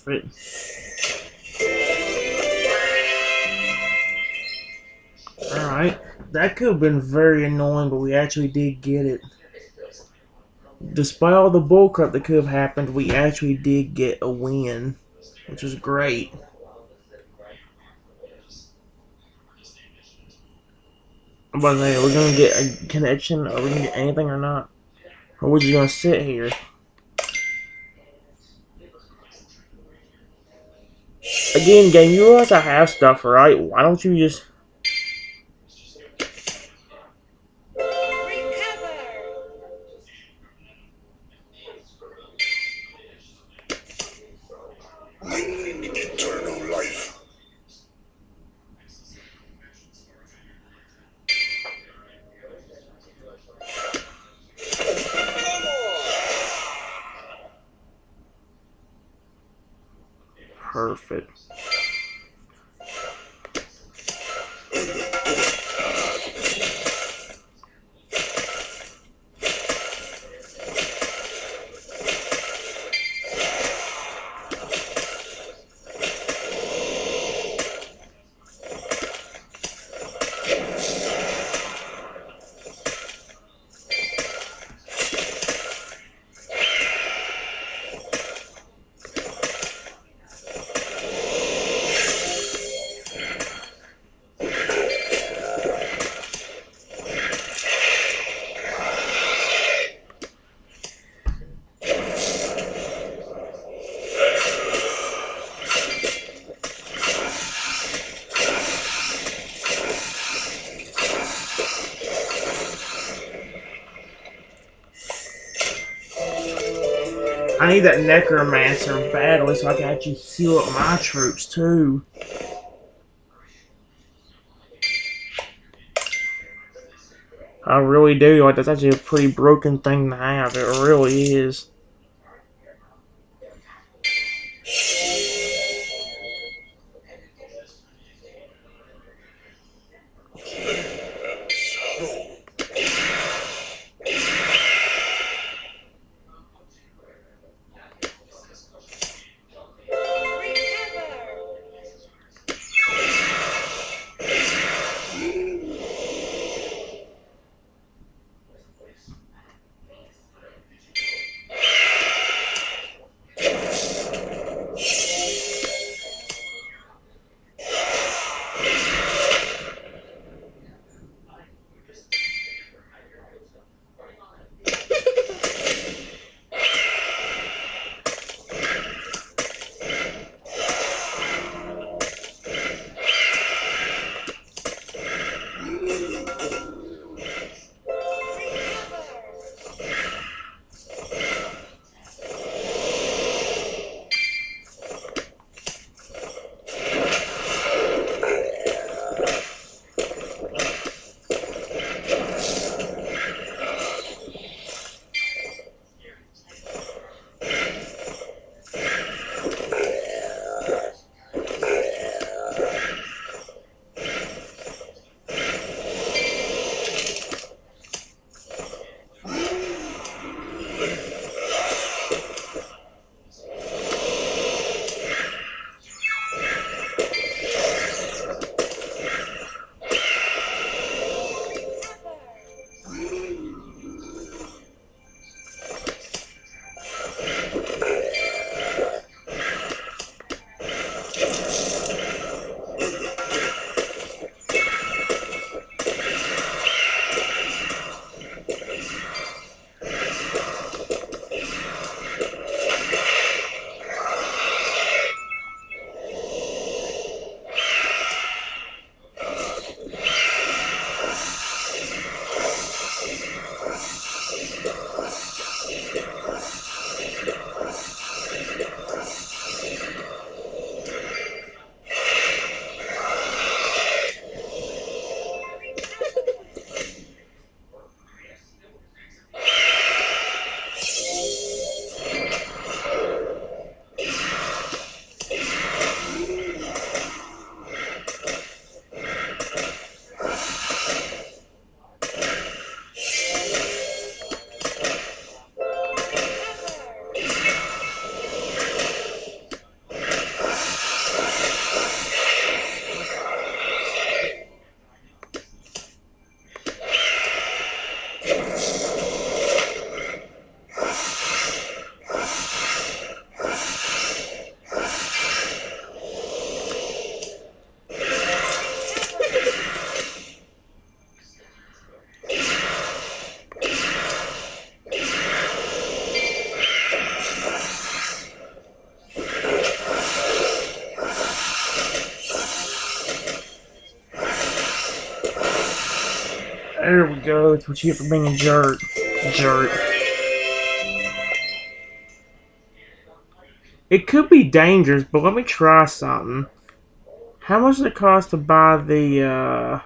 Perfect. Alright. That could have been very annoying, but we actually did get it. Despite all the bullcrap that could have happened, we actually did get a win, which was great. I'm about to say, are we gonna get a connection? Are we gonna get anything or not? Or are we just gonna sit here? Again, game, you realize I have stuff, right? Why don't you just... Eternal life. Perfect. I need that necromancer badly so I can actually heal up my troops too. I really do. Like, that's actually a pretty broken thing to have. It really is. There we go. That's what you get for being a jerk. Jerk. It could be dangerous, but let me try something. How much does it cost to buy the,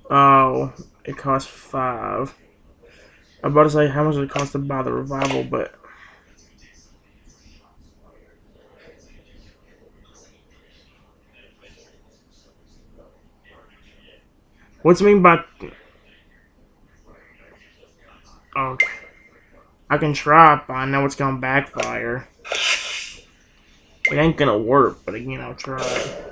Oh, it costs 5. I'm about to say how much does it cost to buy the revival, but... What's it mean by... Oh, I can try it, but I know it's gonna backfire. It ain't gonna work, but again, I'll try it.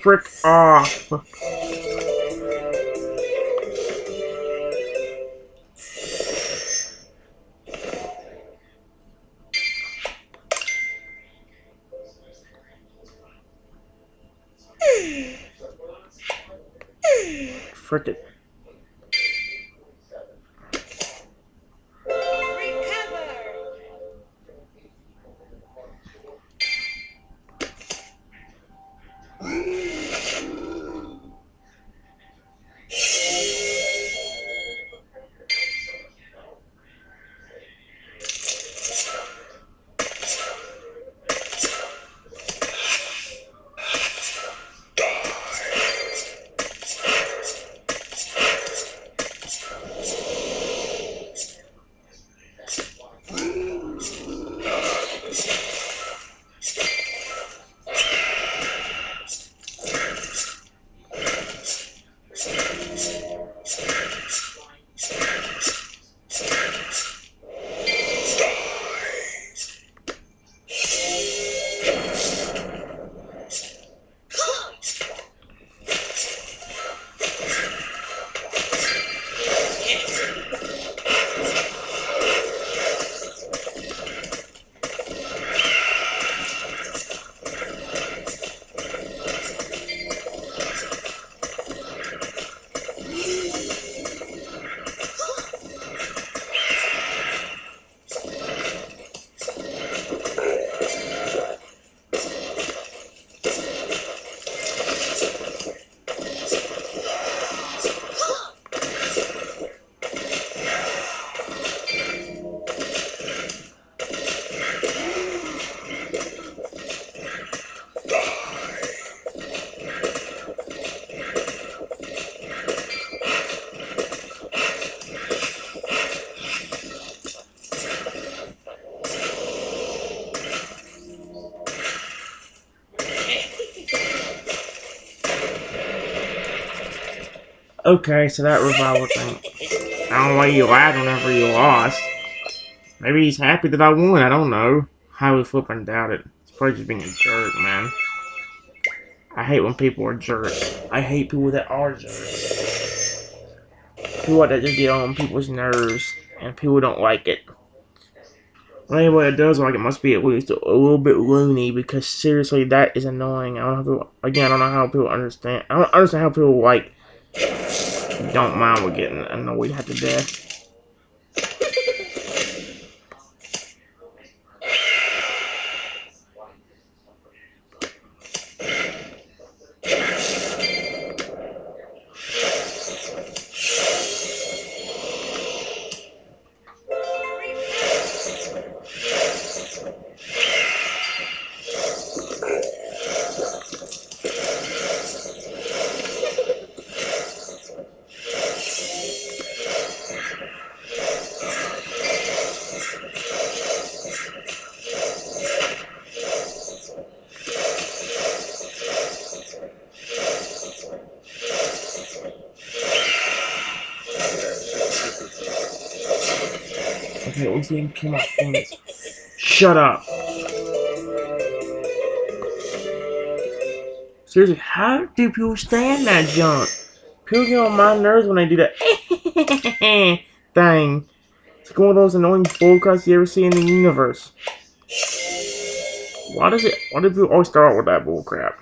Frick off. Frick it. Okay, so that revival thing. I don't know why you laughed whenever you lost. Maybe he's happy that I won, I don't know. Highly flipping doubt it. It's probably just being a jerk, man. I hate when people are jerks. I hate people that are jerks. People that just get on people's nerves, and people don't like it. Well, anybody that does like it must be at least a little bit loony, because seriously, that is annoying. I don't know again, I don't know how people understand. I don't understand how people like don't mind with getting annoyed half to death. Okay, let's see, kill my fingers. Shut up. Seriously, how do people stand that junk? People get on my nerves when they do that thing. It's like one of those annoying bullcrats you ever see in the universe. Why do people always start out with that bullcrap?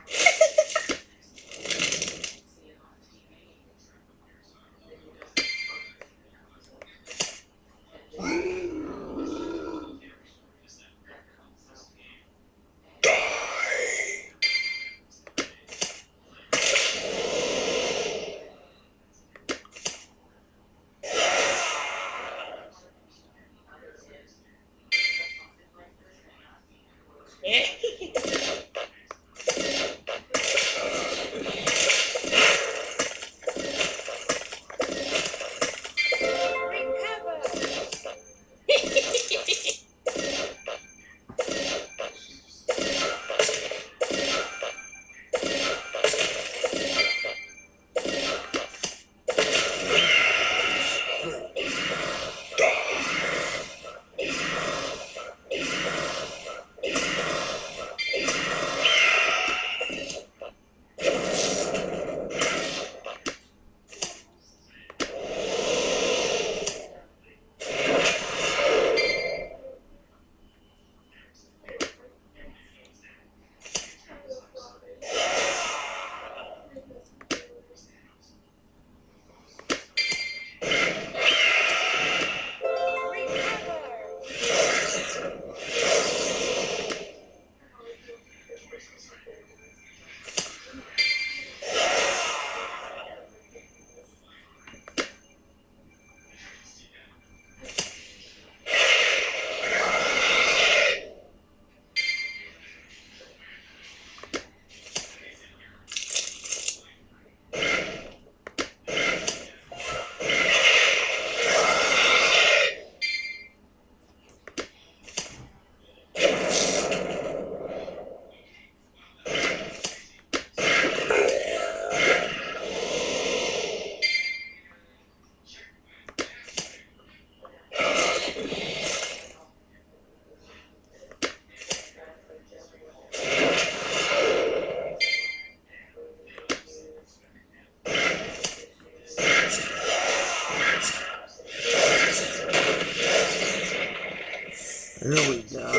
There we go.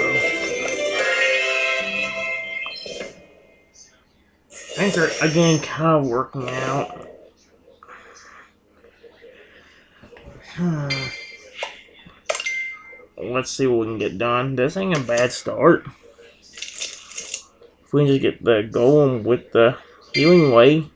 Things are again kind of working out. Let's see what we can get done. This ain't a bad start. If we can just get the golem with the healing way.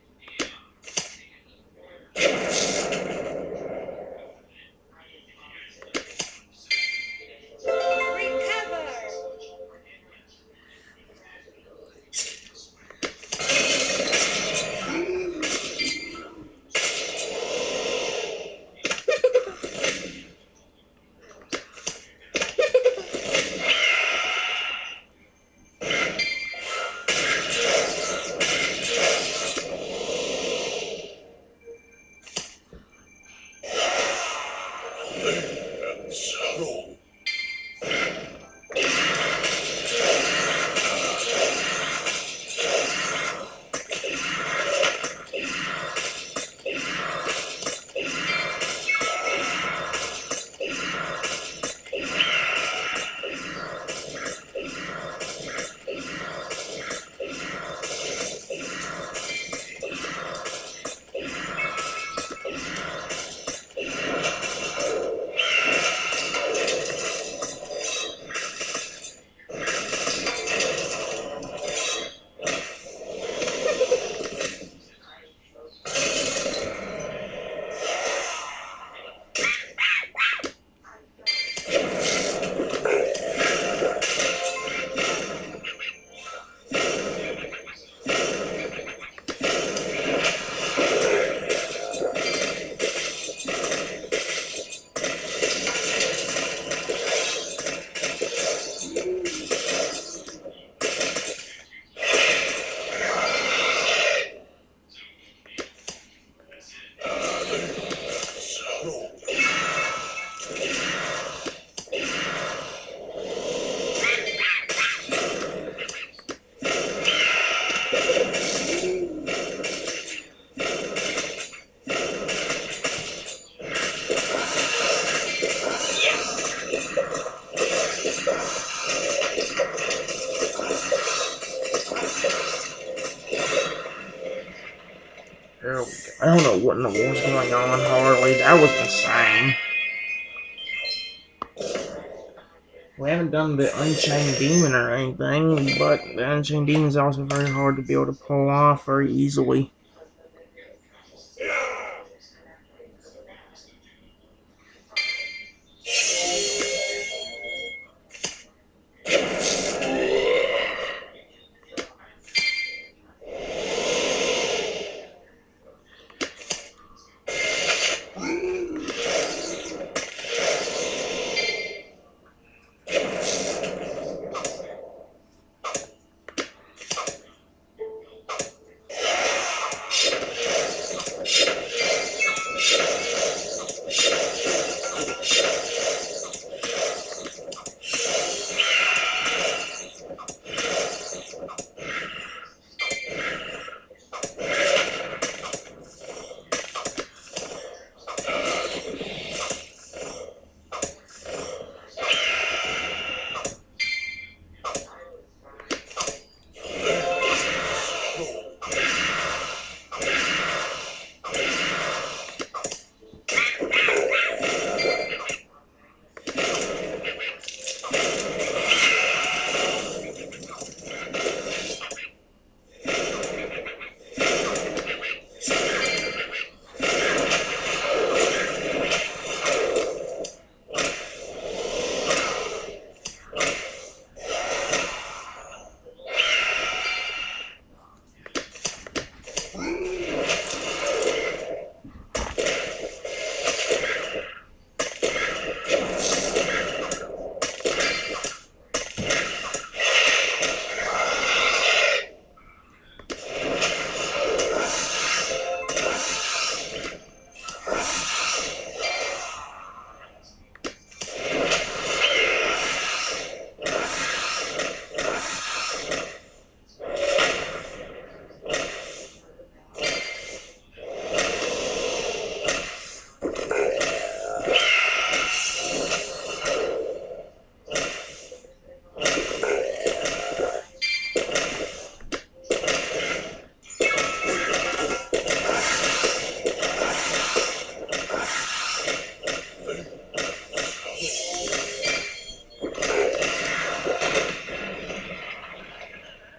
There we go. I don't know what in the world's going on, Harley. That was insane. We haven't done the Unchained Demon or anything, but the Unchained Demon is also very hard to be able to pull off very easily.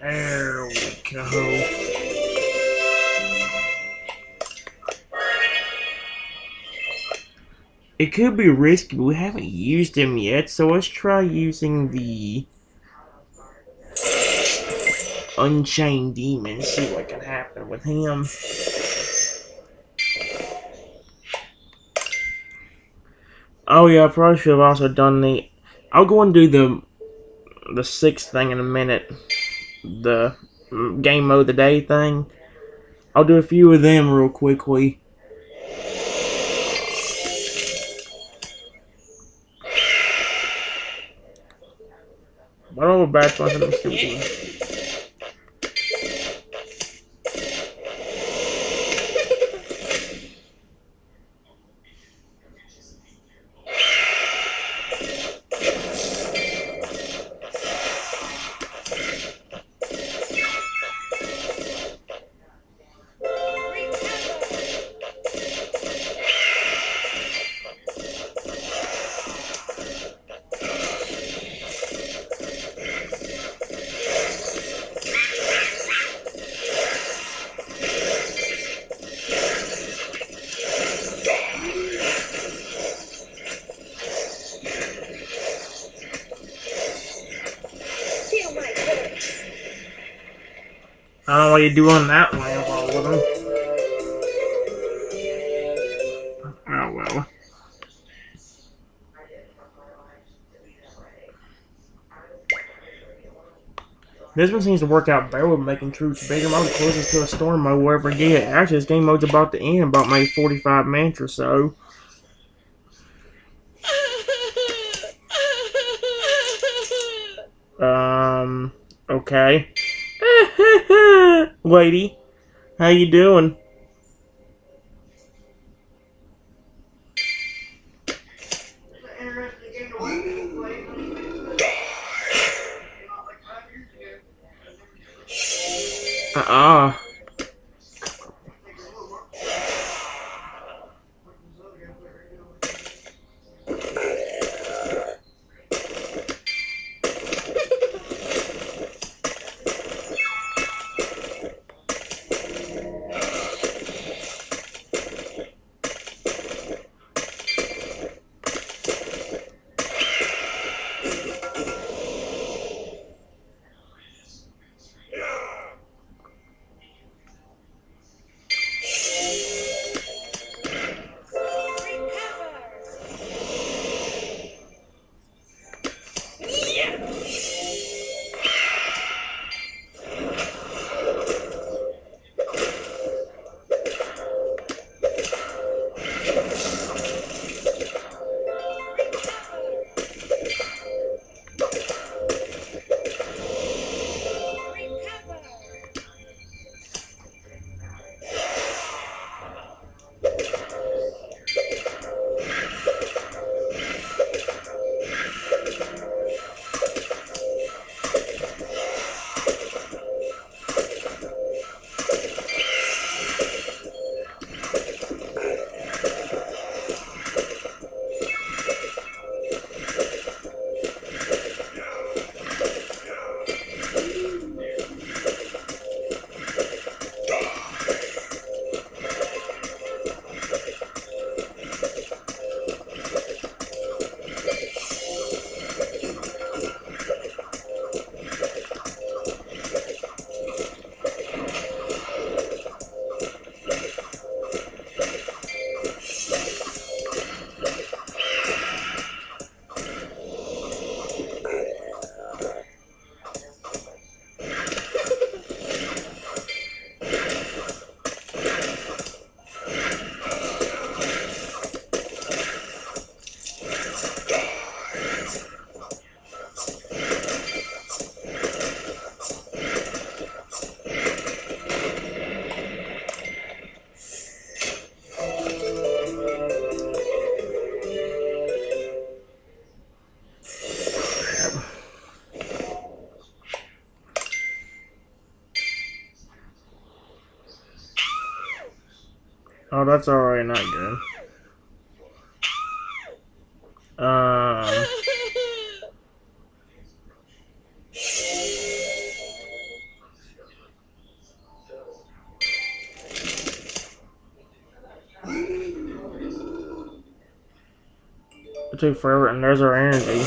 There we go. It could be risky, but we haven't used him yet, so let's try using the Unchained Demon, see what can happen with him. Oh yeah, I probably should have also done the... I'll go and do the sixth thing in a minute. The game mode of the day thing. I'll do a few of them real quickly. I don't know what bad fun I'm still doing. I don't know what you're doing that way of all of them. Oh well. This one seems to work out better with making troops bigger. I'm closest to a storm mode we'll ever get. Actually, this game mode's about to end about maybe 45 minutes or so. Okay. Lady, how you doing? Uh-uh. Oh, that's alright, not good. Um, it took forever, and there's our energy.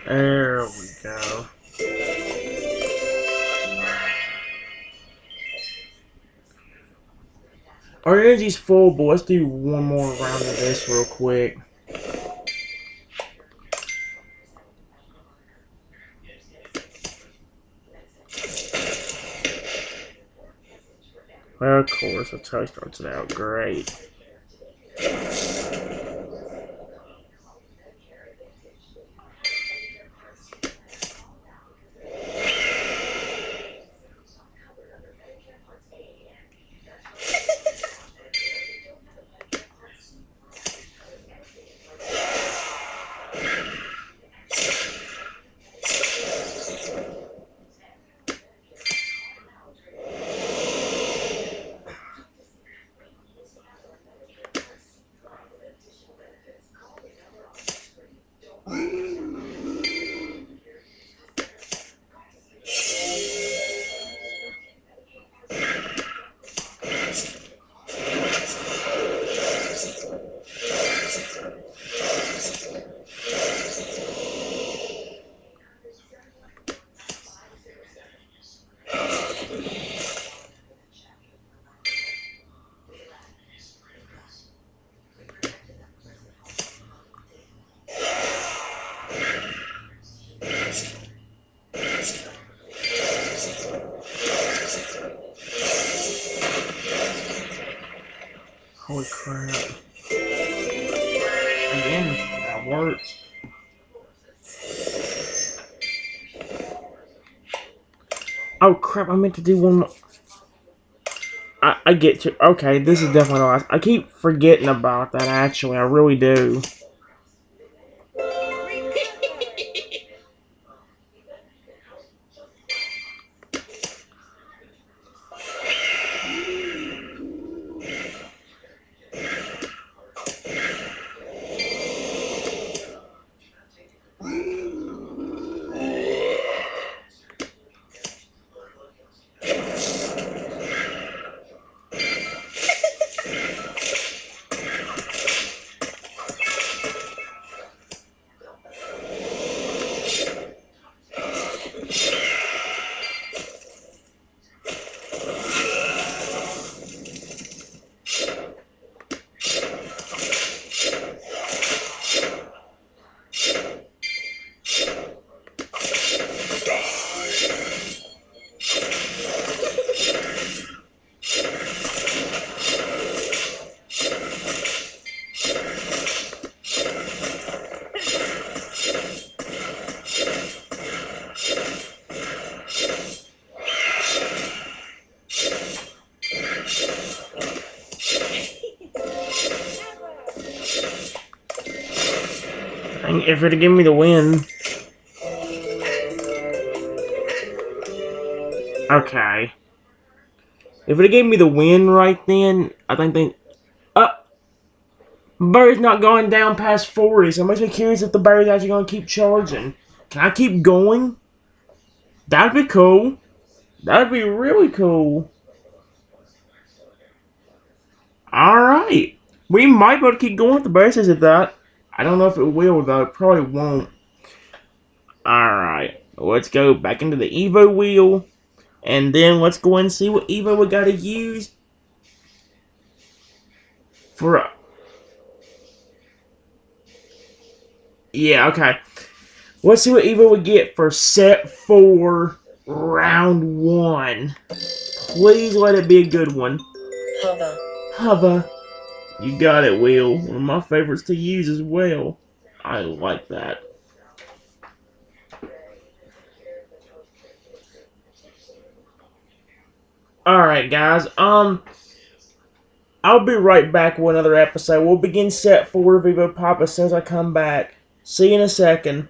There we go. Our energy's full, but let's do one more round of this real quick. Well, of course, that's how he starts it out. Great. Holy crap. Again, that works. Oh crap, I meant to do one more. I get to. Okay, this is definitely the last. I keep forgetting about that, actually. I really do. If it'd give me the win. Okay. If it gave me the win right then, I think. Barry's not going down past 40, so it makes me curious if the Barry's actually going to keep charging. Can I keep going? That'd be cool. That'd be really cool. Alright. We might be able to keep going with the Barry says at that. I don't know if it will, though. It probably won't. Alright. Let's go back into the Evo wheel. And then let's go and see what Evo we gotta use For yeah, okay. Let's see what Evo would get for set 4, round 1. Please let it be a good one. Hover. Hover. You got it, Will. One of my favorites to use as well. I like that. Alright, guys. I'll be right back with another episode. We'll begin set 4 of Evopop as soon as I come back. See you in a second.